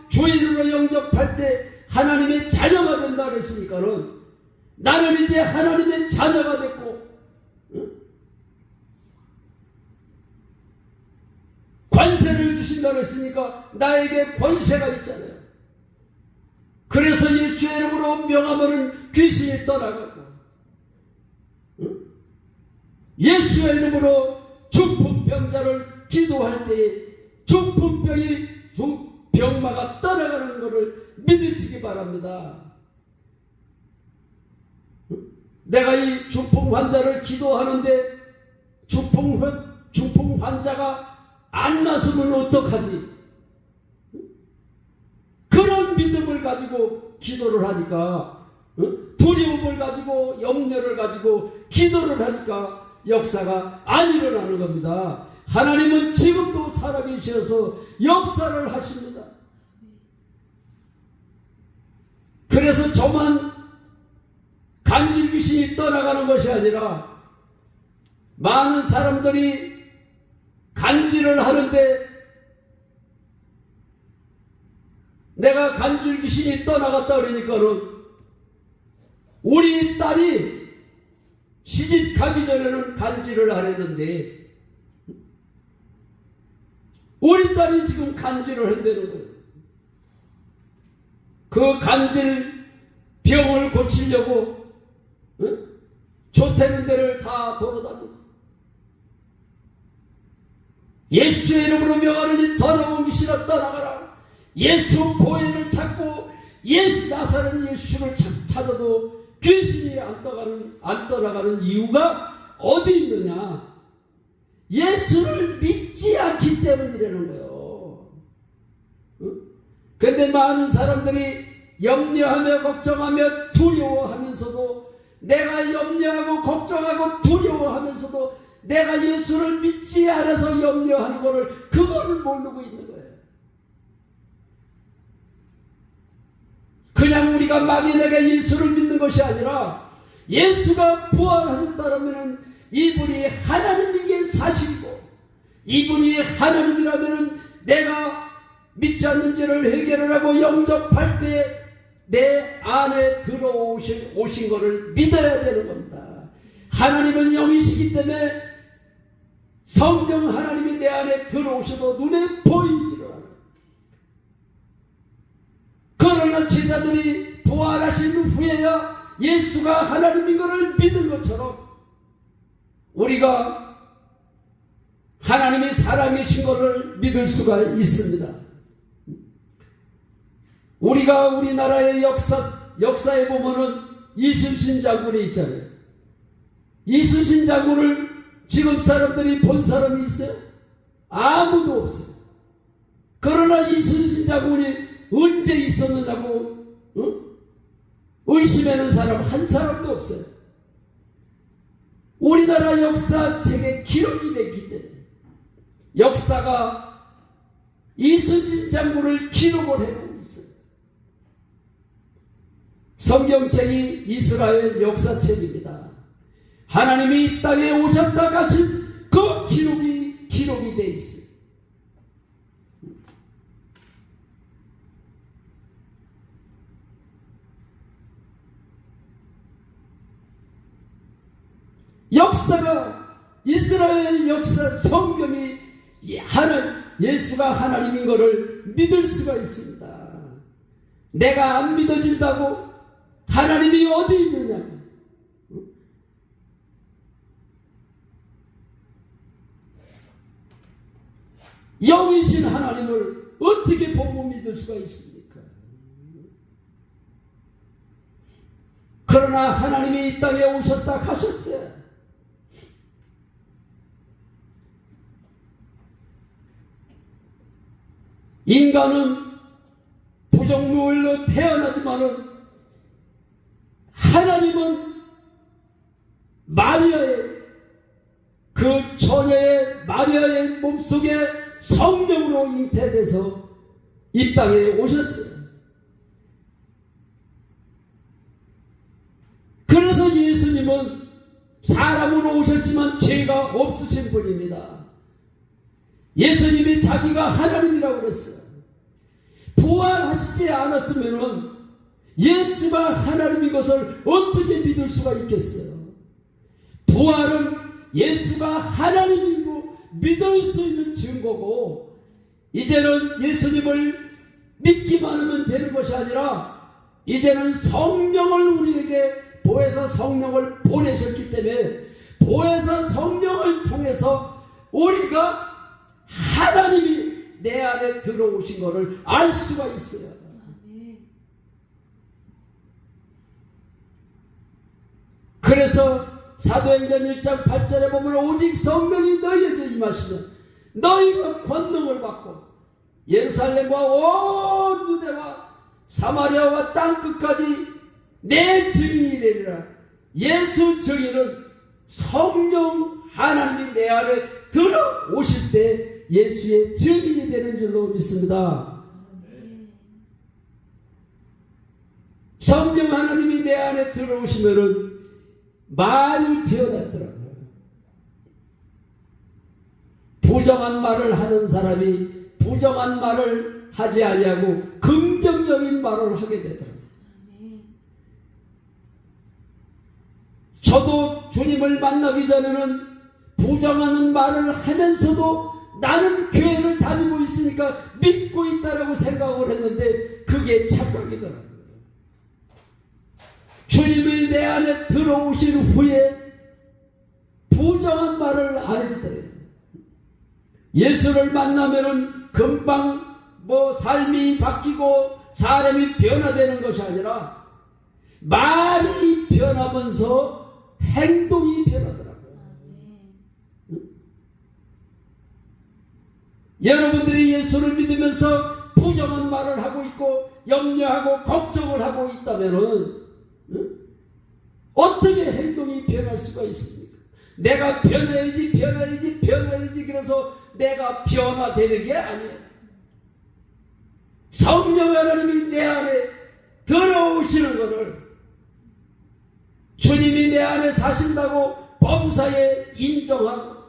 주인으로 영접할 때 하나님의 자녀가 된다 그랬으니까는 나는 이제 하나님의 자녀가 됐고, 관세를 주신다고 했으니까 나에게 권세가 있잖아요. 그래서 예수의 이름으로 명하면은 귀신이 떠나가고, 예수의 이름으로 중풍병자를 기도할 때에 병마가 떠나가는 것을 믿으시기 바랍니다. 내가 이 중풍 환자를 기도하는데 중풍 환자가 안 났으면 어떡하지? 그런 믿음을 가지고 기도를 하니까, 두려움을 가지고 염려를 가지고 기도를 하니까 역사가 안 일어나는 겁니다. 하나님은 지금도 살아계셔서 역사를 하십니다. 그래서 저만 간질 귀신이 떠나가는 것이 아니라 많은 사람들이 간질을 하는데, 내가 간질 귀신이 떠나갔다 그러니까는 우리 딸이 시집 가기 전에는 간질을 안 했는데 우리 딸이 지금 간질을 한다는 거예요. 그 간질 병을 고치려고 좋다는 데를 다 돌아다니고, 예수의 이름으로 명하노니 더러운 귀신아 떠나가라. 예수 보혈을 찾고 예수 나사렛 예수를 찾아도 귀신이 안 떠나가는 이유가 어디 있느냐? 예수를 믿지 않기 때문이라는 거예요. 그런데 많은 사람들이 염려하며 걱정하며 두려워하면서도, 내가 염려하고 걱정하고 두려워하면서도 내가 예수를 믿지 않아서 염려하는 것을, 그거를 모르고 있는 거예요. 그냥 우리가 막연하게 예수를 믿는 것이 아니라 예수가 부활하셨다면 이분이 하나님인 게 사실이고, 이분이 하나님이라면 내가 믿지 않는 죄를 해결을 하고 영접할 때 내 안에 들어오신 것을 믿어야 되는 겁니다. 하나님은 영이시기 때문에 성령 하나님이 내 안에 들어오셔도 눈에 보이지를 않아요. 그러나 제자들이 부활하신 후에야 예수가 하나님인 것을 믿은 것처럼 우리가 하나님이 살아계신 것을 믿을 수가 있습니다. 우리가 우리나라의 역사에 보면은 이순신 장군이 있잖아요. 이순신 장군을 지금 사람들이 본 사람이 있어요? 아무도 없어요. 그러나 이순신 장군이 언제 있었느냐고 의심하는 사람 한 사람도 없어요. 우리나라 역사책에 기록이 됐기 때문에 역사가 이순신 장군을 기록을 해놓고 있어요. 성경책이 이스라엘 역사책입니다. 하나님이 이 땅에 오셨다 가신 그 기록이 돼 있어요. 역사가 이스라엘 역사 성경이 예수가 하나님인 것을 믿을 수가 있습니다. 내가 안 믿어진다고 하나님이 어디 있느냐? 영이신 하나님을 어떻게 보고 믿을 수가 있습니까? 그러나 하나님이 이 땅에 오셨다 하셨어요. 인간은 부정무일로 태어나지만은 하나님은 마리아의 그 처녀의 마리아의 몸속에 성령으로 잉태돼서 이 땅에 오셨어요. 그래서 예수님은 사람으로 오셨지만 죄가 없으신 분입니다. 예수님이 자기가 하나님이라고 그랬어요. 부활하시지 않았으면 예수가 하나님인 것을 어떻게 믿을 수가 있겠어요? 부활은 예수가 하나님이고 믿을 수 있는 증거고, 이제는 예수님을 믿기만 하면 되는 것이 아니라 이제는 성령을 우리에게 보혜사 성령을 보내셨기 때문에 보혜사 성령을 통해서 우리가 하나님이 내 안에 들어오신 것을 알 수가 있어요. 그래서 사도행전 1장 8절에 보면 오직 성령이 너희에게 임하시면 너희가 권능을 받고 예루살렘과 온 유대와 사마리아와 땅끝까지 내 증인이 되리라. 예수 증인은 성령 하나님이 내 안에 들어오실 때 예수의 증인이 되는 줄로 믿습니다. 성령 하나님이 내 안에 들어오시면은 말이 변하더라고요. 부정한 말을 하는 사람이 부정한 말을 하지 아니하고 긍정적인 말을 하게 되더라고요. 저도 주님을 만나기 전에는 부정하는 말을 하면서도 나는 교회를 다니고 있으니까 믿고 있다라고 생각을 했는데 그게 착각이더라고요. 주님이 내 안에 들어오신 후에 부정한 말을 안 했어요. 예수를 만나면은 금방 삶이 바뀌고 사람이 변화되는 것이 아니라 말이 변하면서 행동이 변하더라고요. 여러분들이 예수를 믿으면서 부정한 말을 하고 있고 염려하고 걱정을 하고 있다면은 어떻게 행동이 변할 수가 있습니까? 내가 변해야지 그래서 내가 변화되는 게 아니에요. 성령 하나님이 내 안에 들어오시는 것을 주님이 내 안에 사신다고 범사에 인정하고,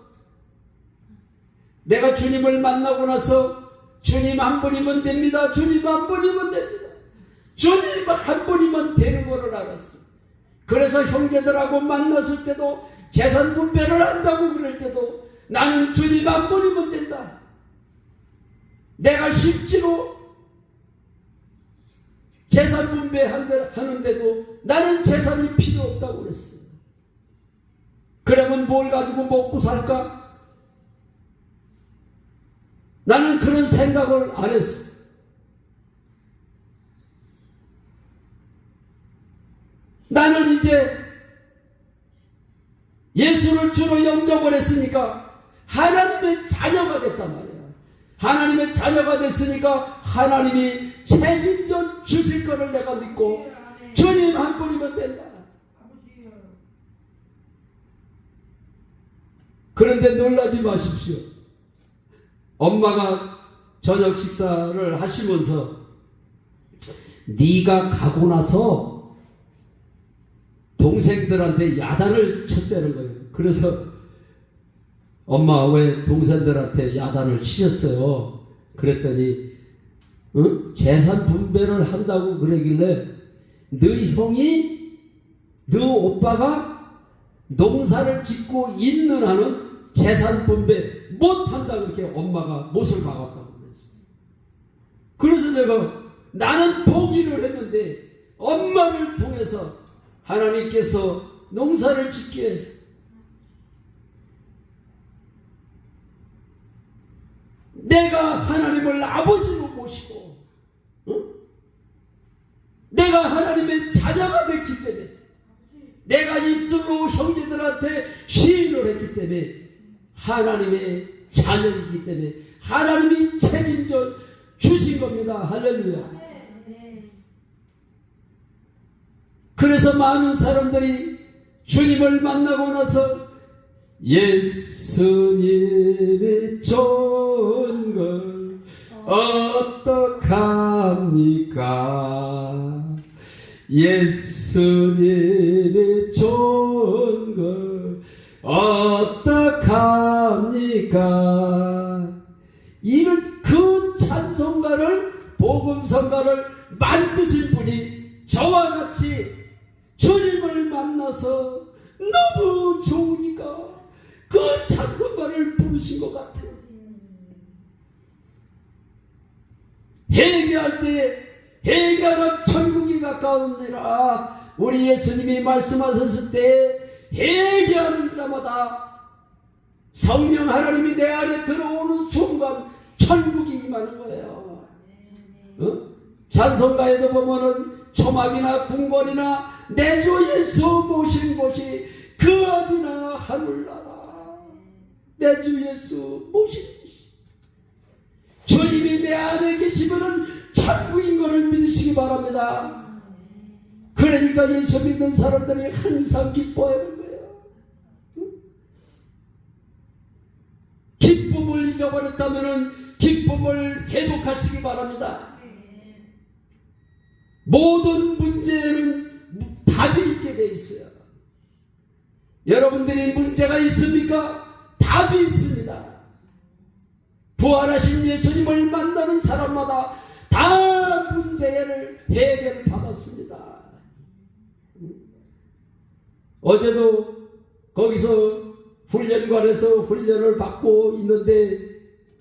내가 주님을 만나고 나서 주님 한 분이면 됩니다. 주님 한 분이면 됩니다. 주님 한 분이면 되는 것을 알았어요. 그래서 형제들하고 만났을 때도 재산 분배를 한다고 그럴 때도 나는 주님 한 분이면 된다. 내가 실제로 재산 분배하는데도 나는 재산이 필요 없다고 그랬어요. 그러면 뭘 가지고 먹고 살까? 나는 그런 생각을 안 했어요. 나는 이제 예수를 주로 영접을 했으니까 하나님의 자녀가 됐단 말이야. 하나님의 자녀가 됐으니까 하나님이 책임져 주실 것을 내가 믿고 주님 한 분이면 된다. 그런데 놀라지 마십시오. 엄마가 저녁 식사를 하시면서 네가 가고 나서 동생들한테 야단을 쳤다는 거예요. 그래서 엄마 왜 동생들한테 야단을 치셨어요? 그랬더니 재산 분배를 한다고 그러길래 너희 형이 너 오빠가 농사를 짓고 있는 한은 재산 분배 못한다고 이렇게 엄마가 못을 박았다고 그랬어요. 그래서 내가 나는 포기를 했는데 엄마를 통해서 하나님께서 농사를 짓게 해서 내가 하나님을 아버지로 모시고 내가 하나님의 자녀가 됐기 때문에 내가 입술로 형제들한테 시인을 했기 때문에 하나님의 자녀이기 때문에 하나님이 책임져 주신 겁니다. 할렐루야. 그래서 많은 사람들이 주님을 만나고 나서 예수님이 좋은 걸 어떡합니까? 예수님이 좋은 걸 어떡합니까? 이런 그 찬송가를 복음성가를 만드신 분이 저와 같이 주님을 만나서 너무 좋으니까 그 찬송가를 부르신 것 같아요. 회개할 때 회개하라 천국이 가까우니라 우리 예수님이 말씀하셨을 때 회개하는 자마다 성령 하나님이 내 안에 들어오는 순간 천국이 임하는 거예요. 찬송가에도 보면은 초막이나 궁궐이나 내 주 예수 모신 곳이 그 어디나 하늘나라. 내 주 예수 모신 곳이 주님이 내 안에 계시면은 천국인 것을 믿으시기 바랍니다. 그러니까 예수 믿는 사람들이 항상 기뻐하는 거예요. 기쁨을 잊어버렸다면은 기쁨을 회복하시기 바랍니다. 모든 문제는 답이 있게 돼 있어요. 여러분들이 문제가 있습니까? 답이 있습니다. 부활하신 예수님을 만나는 사람마다 다 문제를 해결받았습니다. 어제도 거기서 훈련관에서 훈련을 받고 있는데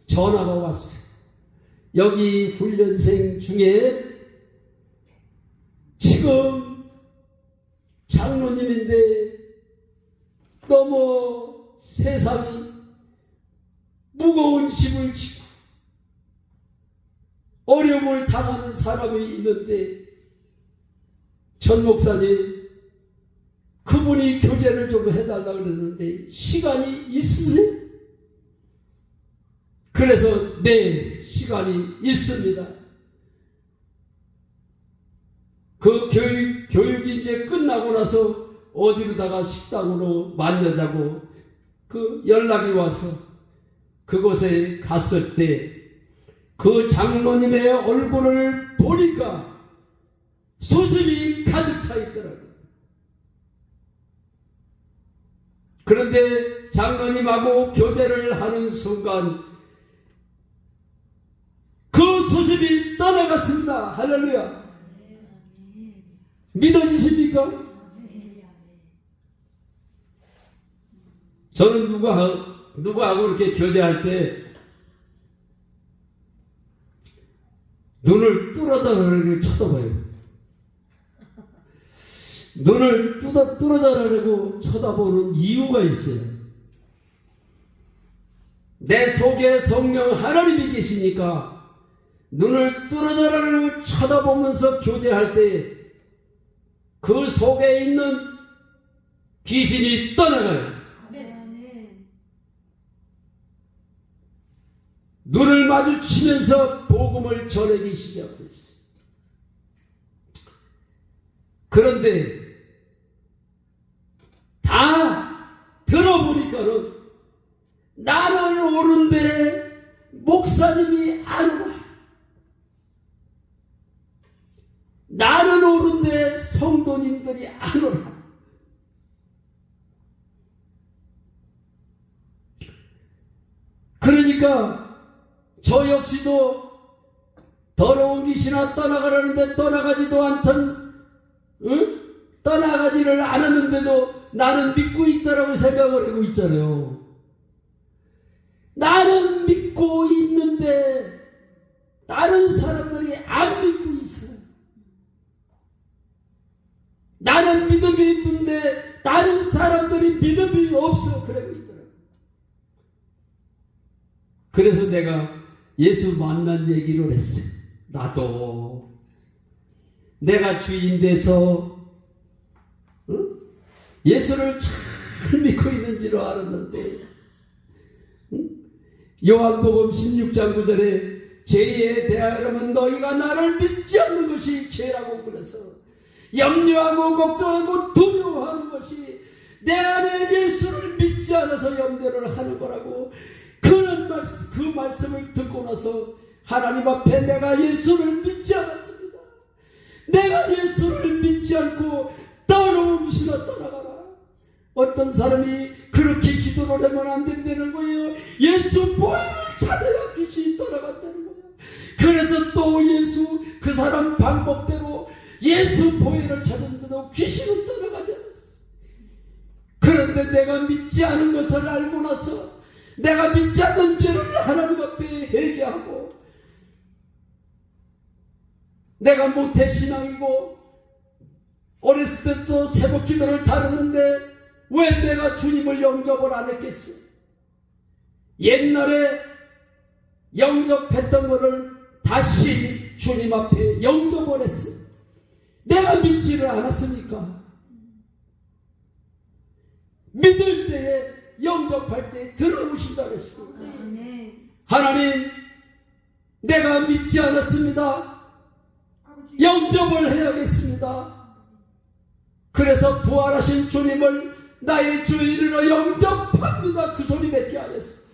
전화가 왔어요. 여기 훈련생 중에 지금 장로님인데 너무 세상이 무거운 짐을 지고 어려움을 당하는 사람이 있는데 전 목사님 그분이 교제를 좀 해달라고 그랬는데 시간이 있으세요? 그래서 네, 시간이 있습니다. 그 교육이 이제 끝나고 나서 어디로다가 식당으로 만나자고 그 연락이 와서 그곳에 갔을 때 그 장로님의 얼굴을 보니까 수심이 가득 차 있더라고요. 그런데 장로님하고 교제를 하는 순간 그 수심이 떠나갔습니다. 할렐루야. 믿어지십니까? 저는 누구하고 이렇게 교제할 때 눈을 뚫어져라고 쳐다봐요. 눈을 뚫어져라고 쳐다보는 이유가 있어요. 내 속에 성령 하나님이 계시니까 눈을 뚫어져라고 쳐다보면서 교제할 때 그 속에 있는 귀신이 떠나가요. 눈을 마주치면서 복음을 전하기 시작했어요. 그런데 다 들어보니까는 나는 옳은데 목사님이 안 오라. 나는 옳은데 성도님들이 안 오라. 그러니까 저 역시도 더러운 귀신아 떠나가라는데 떠나가지도 않던, 떠나가지를 않았는데도 나는 믿고 있다라고 생각을 하고 있잖아요. 나는 믿고 있는데 다른 사람들이 안 믿고 있어요. 나는 믿음이 있는데 다른 사람들이 믿음이 없어. 그러고 있더라고요. 그래서 내가 예수 만난 얘기를 했어요. 나도 내가 주인 돼서 예수를 잘 믿고 있는 줄 알았는데, 요한복음 16장 9절에 죄에 대하여는 너희가 나를 믿지 않는 것이 죄라고 그래서 염려하고 걱정하고 두려워하는 것이 내 안에 예수를 믿지 않아서 염려를 하는 거라고, 그 말씀을 듣고 나서 하나님 앞에 내가 예수를 믿지 않았습니다. 내가 예수를 믿지 않고 더러운 귀신아 떠나가라. 어떤 사람이 그렇게 기도를 하면 안 된다는 거예요. 예수 보혈을 찾아야 귀신이 떠나간다는 거예요. 그래서 또 예수 그 사람 방법대로 예수 보혈을 찾았는데도 귀신은 떠나가지 않았어. 그런데 내가 믿지 않은 것을 알고 나서 내가 믿지 않는 죄를 하나님 앞에 회개하고, 내가 모태신앙이고 어렸을 때 또 새벽 기도를 다뤘는데 왜 내가 주님을 영접을 안 했겠어요? 옛날에 영접했던 것을 다시 주님 앞에 영접을 했어요. 내가 믿지를 않았으니까. 믿을 때에, 영접할 때 들어오신다 그랬습니다. 하나님, 내가 믿지 않았습니다. 영접을 해야겠습니다. 그래서 부활하신 주님을 나의 주인으로 영접합니다. 그 소리밖에 안 했어.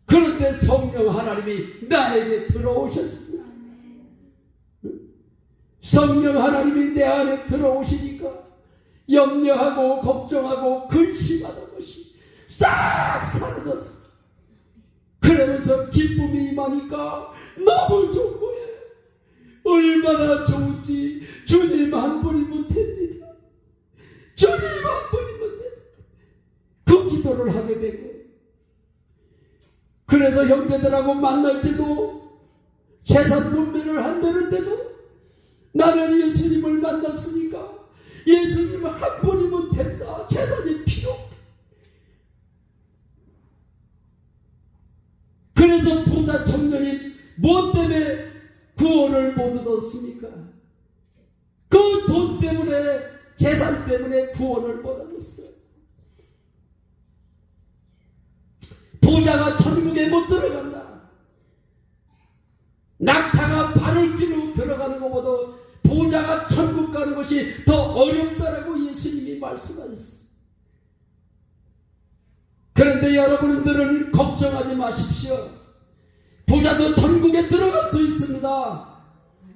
그런데 성령 하나님이 나에게 들어오셨습니다. 성령 하나님이 내 안에 들어오시니까 염려하고 걱정하고 근심하던 것이 싹 사라졌어. 그러면서 기쁨이 임하니까 너무 좋은 거예요. 얼마나 좋은지 주님 한 분이면 됩니다. 주님 한 분이면 됩니다. 그 기도를 하게 되고, 그래서 형제들하고 만날지도 재산 분배를 한다는데도 나는 예수님을 만났으니까 예수님 한 분이면 된다. 재산이 필요 없다. 그래서 부자 청년이 무엇 때문에 구원을 못 얻었습니까? 그 돈 때문에, 재산 때문에 구원을 못 얻었어요. 부자가 천국에 못 들어간다. 낙타가 발을 끼고 들어가는 것보다 부자가 천국 가는 것이 더 어렵다라고 예수님이 말씀하셨어요. 그런데 여러분들은 걱정하지 마십시오. 부자도 천국에 들어갈 수 있습니다.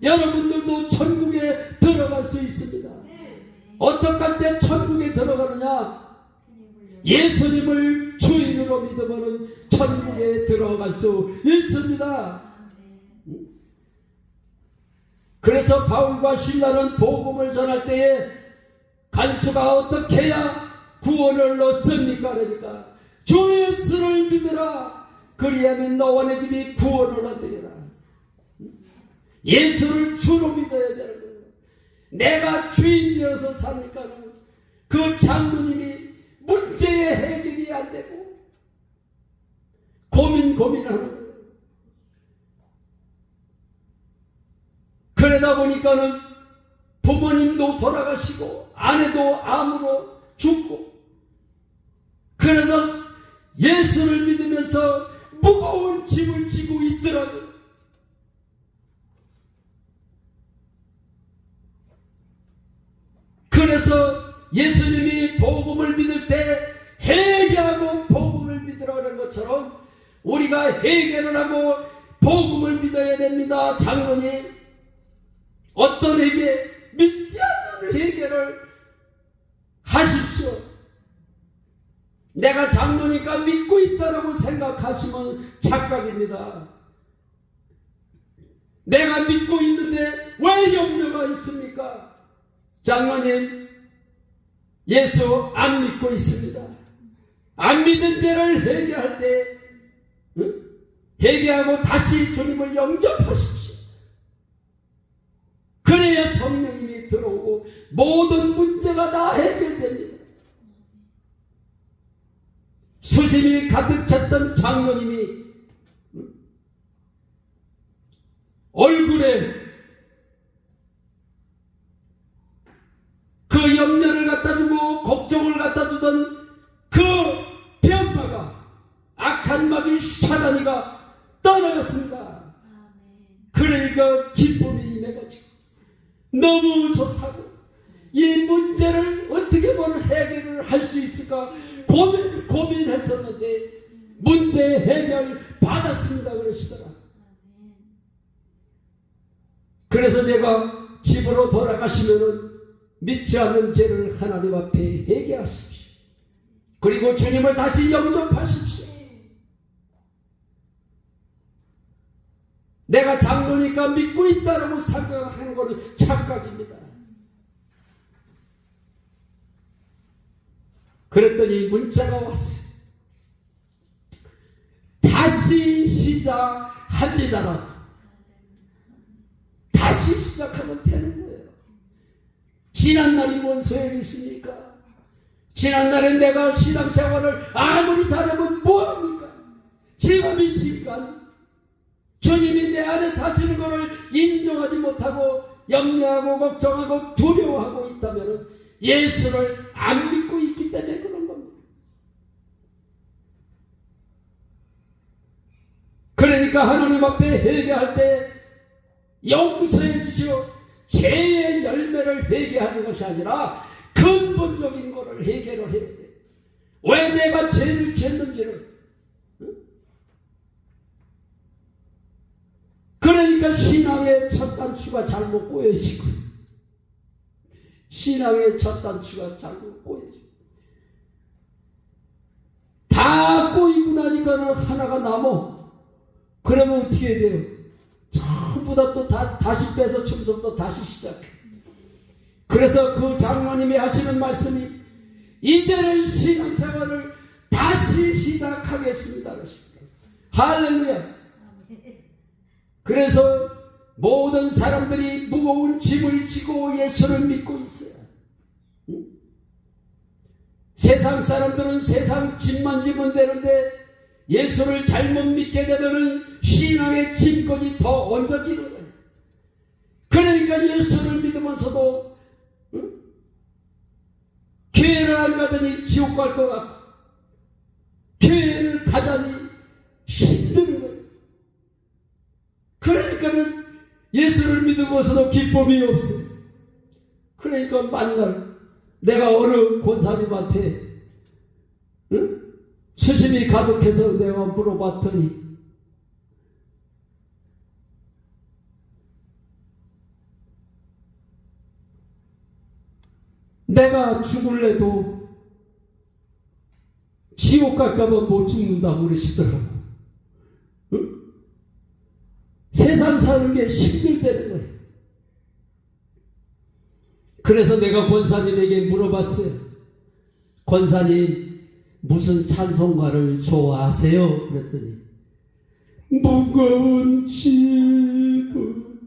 여러분들도 천국에 들어갈 수 있습니다. 어떻게 할 때 천국에 들어가느냐? 예수님을 주인으로 믿으면 천국에 들어갈 수 있습니다. 그래서 바울과 실라는 복음을 전할 때에 간수가 어떻게 해야 구원을 얻습니까? 그러니까 주 예수를 믿으라. 그리하면 너와 내 집이 구원을 얻으리라. 예수를 주로 믿어야 되는 거예요. 내가 주인 되어서 사니까는 그 장로님이 문제의 해결이 안 되고 고민하는 거예요. 그러다 보니까는 부모님도 돌아가시고 아내도 암으로 죽고, 그래서 예수를 믿으면서 무거운 짐을 지고 있더라고요. 그래서 예수님이 복음을 믿을 때 회개하고 복음을 믿으라는 것처럼 우리가 회개를 하고 복음을 믿어야 됩니다. 장로님, 어떤 회개? 믿지 않는 회개를 하십시오. 내가 장로니까 믿고 있다라고 생각하시면 착각입니다. 내가 믿고 있는데 왜 염려가 있습니까? 장로님, 예수 안 믿고 있습니다. 안 믿은 죄를 회개할 때 회개하고 다시 주님을 영접하십시오. 그래야 성령님이 들어오고 모든 문제가 다 해결됩니다. 수심이 가득 찼던 장로님이 얼굴에 그 염려를 갖다 주고 걱정을 갖다 주던 그 변마가, 악한 마귀 사단이가 떠나갔습니다. 그러니까 기쁨이 임해가지고 너무 좋다고, 이 문제를 어떻게 보면 해결을 할 수 있을까 고민했었는데 문제 해결 받았습니다 그러시더라. 그래서 제가 집으로 돌아가시면은 믿지 않는 죄를 하나님 앞에 회개하십시오. 그리고 주님을 다시 영접하십시오. 내가 장로니까 믿고 있다라고 생각하는 것은 착각입니다. 그랬더니 문자가 왔어요. 다시 시작합니다라고. 다시 시작하면 되는 거예요. 지난날이 뭔 소용이 있습니까? 지난날에 내가 신앙생활을 아무리 잘하면 뭐합니까? 지금 이 시간 주님이 내 안에 사시는 것을 인정하지 못하고 염려하고 걱정하고 두려워하고 있다면 예수를 안 믿고 있기 때문에 그런 겁니다. 그러니까 하나님 앞에 회개할 때 용서해 주시오. 죄의 열매를 회개하는 것이 아니라 근본적인 것을 회개를 해야 돼. 왜 내가 죄를 짓는지를. 그러니까 신앙의 첫 단추가 잘못 꼬여지고, 신앙의 첫 단추가 잘못 꼬여지고, 다 꼬이고 나니까는 하나가 남어. 그러면 어떻게 해야 돼요? 전부 다 또 다시 빼서 처음부터 다시 시작해. 그래서 그 장로님이 하시는 말씀이 이제는 신앙생활을 다시 시작하겠습니다. 할렐루야. 그래서 모든 사람들이 무거운 짐을 지고 예수를 믿고 있어요. 세상 사람들은 세상 짐만 지면 되는데 예수를 잘못 믿게 되면 신앙의 짐까지 더 얹어지는 거예요. 그러니까 예수를 믿으면서도 교회를 안 가더니 지옥 갈 것 같고, 교회를 가자니 힘든 거예요. 그러니까는 예수를 믿으면서도 기쁨이 없어요. 그러니까 만날 내가 어느 권사님한테 수심이 가득해서 내가 물어봤더니 내가 죽을래도 지옥 갈까봐 못 죽는다고 그러시더라고. 세상 사는 게 힘들다는 거예요. 그래서 내가 권사님에게 물어봤어요. 권사님, 무슨 찬송가를 좋아하세요? 그랬더니 무거운 짐을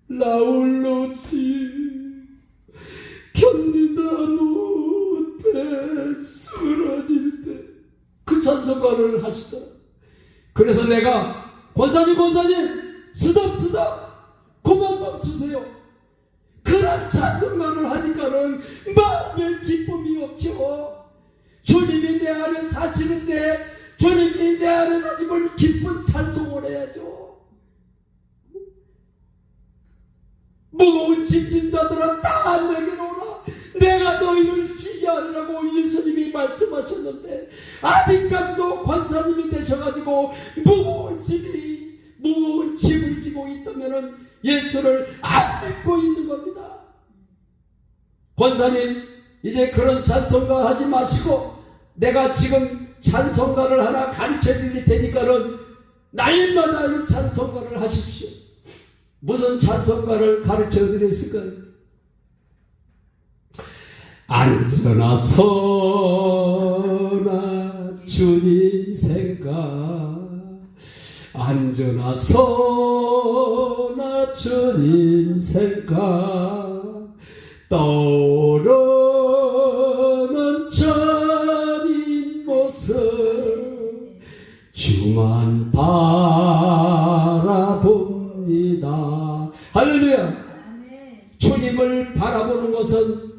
나홀로지 견디다 못해 쓰러질 때 그 찬송가를 하시더라. 그래서 내가 권사님 스톱 그만 멈추세요. 그런 찬송가를 하니까는 마음에 기쁨이 없죠. 주님이 내 안에 사시는데 주님이 내 안에 사시면 기쁜 찬송을 해야죠. 무거운 짐진 자들아 다 내게로 오라. 내가 너희를 쉬게 하리라고 예수님이 말씀하셨는데 아직까지도 권사님이 되셔가지고 무거운 짐을 지고 있다면 예수를 안 믿고 있는 겁니다. 권사님, 이제 그런 찬송가 하지 마시고 내가 지금 찬송가를 하나 가르쳐 드릴 테니까는 날마다 이 찬송가를 하십시오. 무슨 찬송가를 가르쳐 드렸을까요? 안전하 서나 주님 생각, 안전하 서나 주님 생각, 떠오르는 주님 모습 주만 바라봅니다. 할렐루야. 아멘. 주님을 바라보는 것은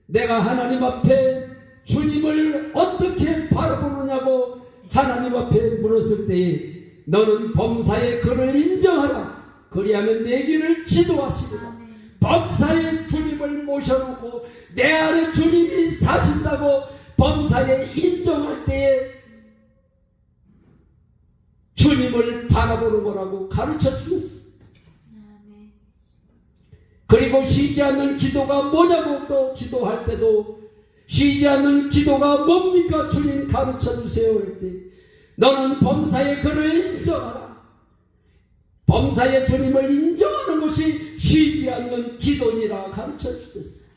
내가 하나님 앞에 주님을 어떻게 바라보느냐고 하나님 앞에 물었을 때에 너는 범사의 그를 인정하라. 그리하면 내 길을 지도하시리라. 범사에 주님을 모셔놓고 내 안에 주님이 사신다고 범사에 인정할 때에 주님을 바라보는 거라고 가르쳐 주셨어. 아멘. 그리고 쉬지 않는 기도가 뭐냐고 또 기도할 때도 쉬지 않는 기도가 뭡니까? 주님 가르쳐 주세요 할 때 너는 범사의 그를 인정하라. 범사의 주님을 인정하는 것이 쉬지 않는 기도니라 가르쳐 주셨어요.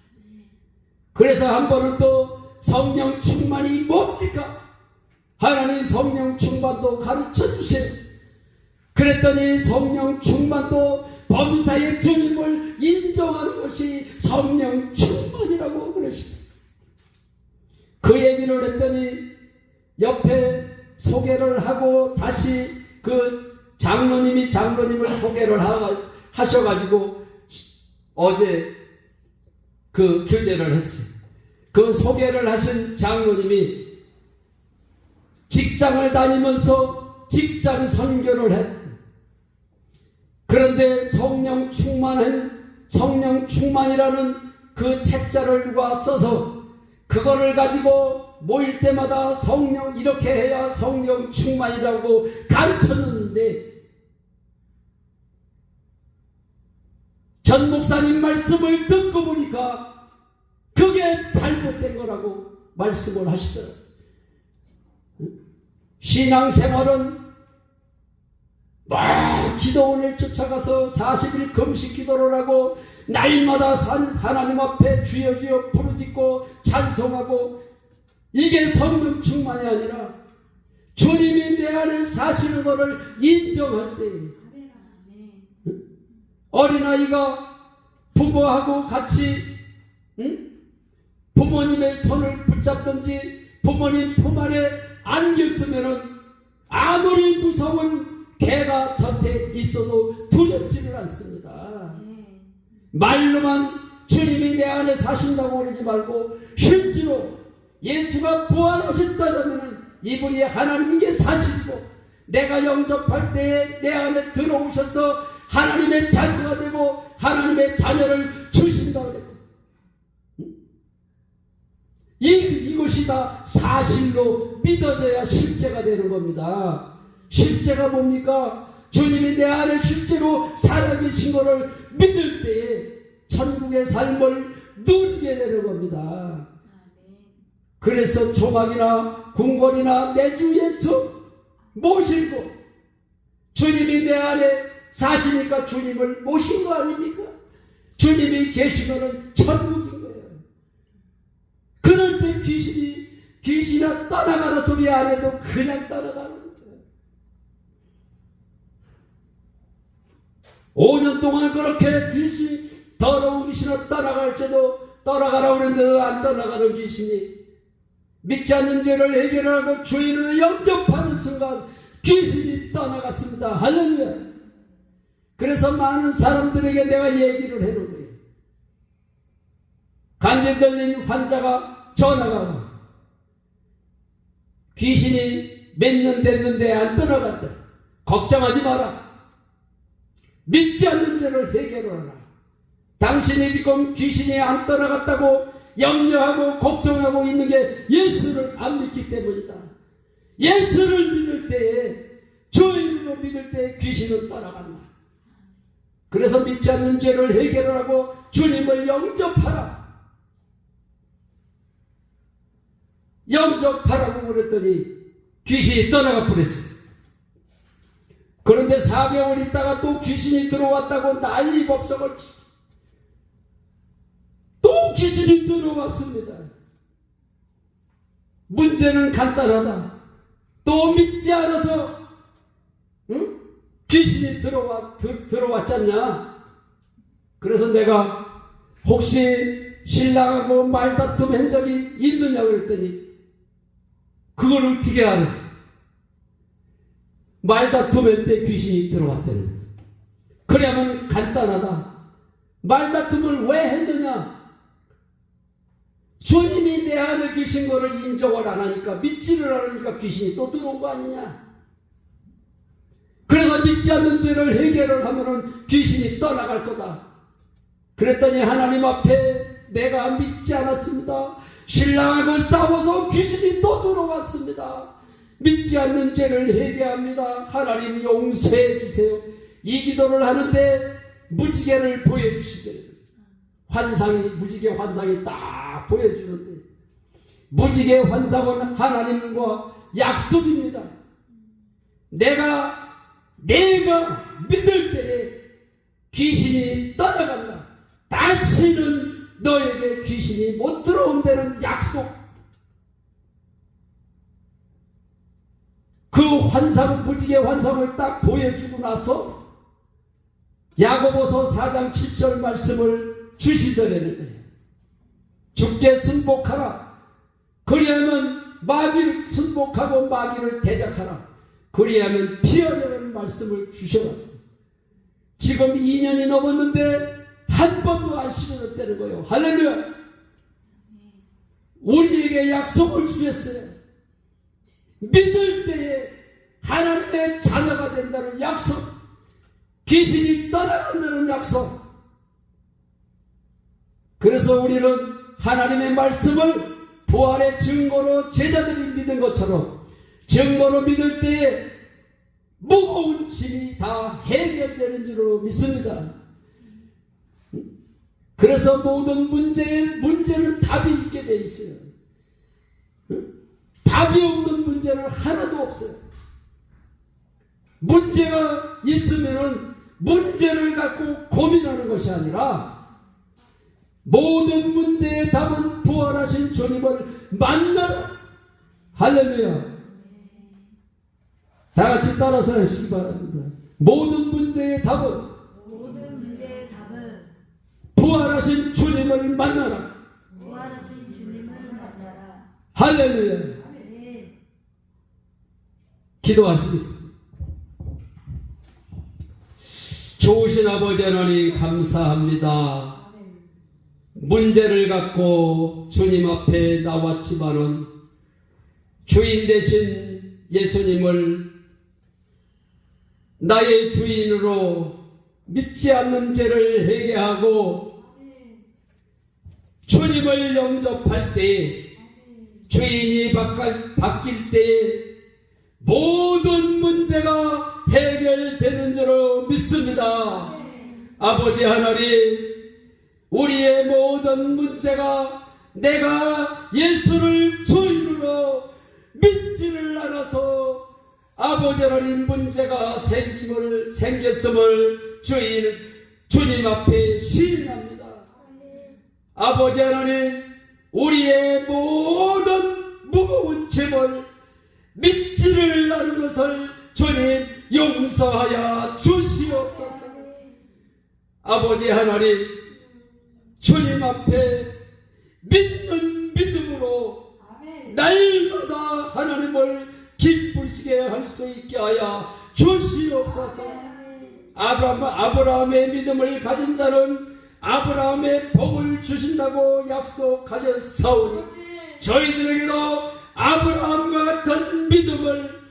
그래서 한 번은 또 성령 충만이 뭡니까? 하나님 성령 충만도 가르쳐 주세요. 그랬더니 성령 충만도 범사의 주님을 인정하는 것이 성령 충만이라고 그러시다. 그 얘기를 했더니 옆에 소개를 하고 다시 그 장로님이 장로님을 소개를 하셔가지고 어제 그 교제를 했어요. 그 소개를 하신 장로님이 직장을 다니면서 직장 선교를 했다. 그런데 성령 충만이라는 그 책자를 누가 써서 그거를 가지고 모일 때마다 성령 이렇게 해야 성령 충만이라고 가르쳤는데 전 목사님 말씀을 듣고 보니까 그게 잘못된 거라고 말씀을 하시더라고요. 신앙생활은 기도원을 쫓아가서 40일 금식 기도를 하고 날마다 하나님 앞에 주여 주여 부르짖고 찬송하고 이게 성령 충만이 아니라 주님이 내 안에 사시는 것을 인정할 때 어린아이가 부모하고 같이 부모님의 손을 붙잡든지 부모님 품 안에 안겼으면은 아무리 무서운 개가 곁에 있어도 두렵지를 않습니다. 말로만 주님이 내 안에 사신다고 그러지 말고 실제로 예수가 부활하셨다면 이분이 하나님께 사시고 내가 영접할 때에 내 안에 들어오셔서 하나님의 자녀가 되고 하나님의 자녀를 주신다고 그랬고 이것이 다 사실로 믿어져야 실제가 되는 겁니다. 실제가 뭡니까? 주님이 내 안에 실제로 살아계신 것을 믿을 때에 천국의 삶을 누리게 되는 겁니다. 그래서 조각이나 궁궐이나 내 주 예수 모시고 주님이 내 안에 사시니까 주님을 모신 거 아닙니까? 주님이 계시고는 천국인 거예요. 그럴 때 귀신이나 떠나가라 소리 안 해도 그냥 떠나가는 거예요. 5년 동안 그렇게 더러운 귀신을 떠나갈지도 떠나가라 그랬는데도 안 떠나가는 귀신이 믿지 않는 죄를 해결하고 주인을 영접하는 순간 귀신이 떠나갔습니다. 할렐루야. 그래서 많은 사람들에게 내가 얘기를 해놓은 거예요. 간질 들린 환자가 전화가 와. 귀신이 몇 년 됐는데 안 떠나갔다. 걱정하지 마라. 믿지 않는 죄를 해결하라. 당신이 지금 귀신이 안 떠나갔다고 염려하고 걱정하고 있는 게 예수를 안 믿기 때문이다. 예수를 믿을 때에 주 이름으로 믿을 때 귀신은 떠나간다. 그래서 믿지 않는 죄를 해결하고 주님을 영접하라. 영접하라고 그랬더니 귀신이 떠나가 버렸어요. 그런데 4개월 있다가 또 귀신이 들어왔다고 난리 법석을 치고 또 귀신이 들어왔습니다. 문제는 간단하다. 또 믿지 않아서 귀신이 들어왔지 않냐? 그래서 내가 혹시 신랑하고 말다툼 한 적이 있느냐고 그랬더니 그걸 어떻게 알아? 말다툼할 때 귀신이 들어왔다는. 그러면 간단하다. 말다툼을 왜 했느냐? 주님이 내 안에 계신 거를 인정을 안 하니까, 믿지를 않으니까 귀신이 또 들어온 거 아니냐? 그래서 믿지 않는 죄를 해결을 하면은 귀신이 떠나갈 거다. 그랬더니 하나님 앞에 내가 믿지 않았습니다. 신랑하고 싸워서 귀신이 또 들어왔습니다. 믿지 않는 죄를 회개합니다. 하나님 용서해 주세요. 이 기도를 하는데 무지개를 보여주시더래요. 무지개 환상이 딱 보여주는데, 무지개 환상은 하나님과 약속입니다. 내가 믿을 때에 귀신이 떠나간다. 다시는 너에게 귀신이 못 들어온다는 약속. 그 무지개 환상을 딱 보여주고 나서 야고보서 4장 7절 말씀을 주시더라는 거예요. 주께 순복하라. 그리하면 마귀를 순복하고 마귀를 대적하라. 그리하면 피하려는 말씀을 주셔가지고 지금 2년이 넘었는데 한 번도 안 시켜졌다는 거예요. 할렐루야. 우리에게 약속을 주셨어요. 믿을 때에 하나님의 자녀가 된다는 약속, 귀신이 떠나간다는 약속. 그래서 우리는 하나님의 말씀을 부활의 증거로 제자들이 믿은 것처럼 증거로 믿을 때에 무거운 짐이 다 해결되는 줄로 믿습니다. 그래서 모든 문제는 답이 있게 돼 있어요. 답이 없는 문제는 하나도 없어요. 문제가 있으면은 문제를 갖고 고민하는 것이 아니라 모든 문제의 답은 부활하신 주님을 만나라. 할렐루야. 다 같이 따라서 하시기 바랍니다. 모든 문제의 답은 부활하신 주님을 만나라. 부활하신 주님을 만나라. 할렐루야. 네. 기도하시겠습니다. 좋으신 아버지 하나님 감사합니다. 문제를 갖고 주님 앞에 나왔지만은 주인 되신 예수님을 나의 주인으로 믿지 않는 죄를 회개하고 주님을 영접할 때 주인이 바뀔 때 모든 문제가 해결되는 줄로 믿습니다. 아버지 하나님, 우리의 모든 문제가 내가 예수를 주인으로 믿지를 않아서 아버지 하나님 문제가 생겼음을 주님 앞에 시인합니다. 아버지 하나님, 우리의 모든 무거운 짐을 믿지를 않은 것을 주님 용서하여 주시옵소서. 아버지 하나님, 주님 앞에 믿는 믿음으로 날마다 하나님을 기쁘시게 할 수 있게 하여 주시옵소서. 아브라함의 믿음을 가진 자는 아브라함의 복을 주신다고 약속하셨사오니 저희들에게도 아브라함과 같은 믿음을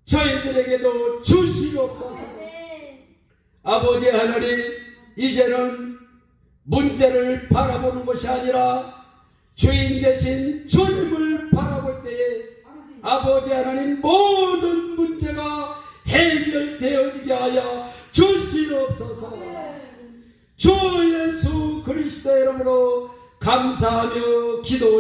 저희들에게도 주시옵소서. 아버지 하나님, 이제는 문제를 바라보는 것이 아니라 주인 되신 주님을 바라볼 때에 아버지 하나님 모든 문제가 해결되어지게 하여 주시옵소서. 주 예수 그리스도의 이름으로 감사하며 기도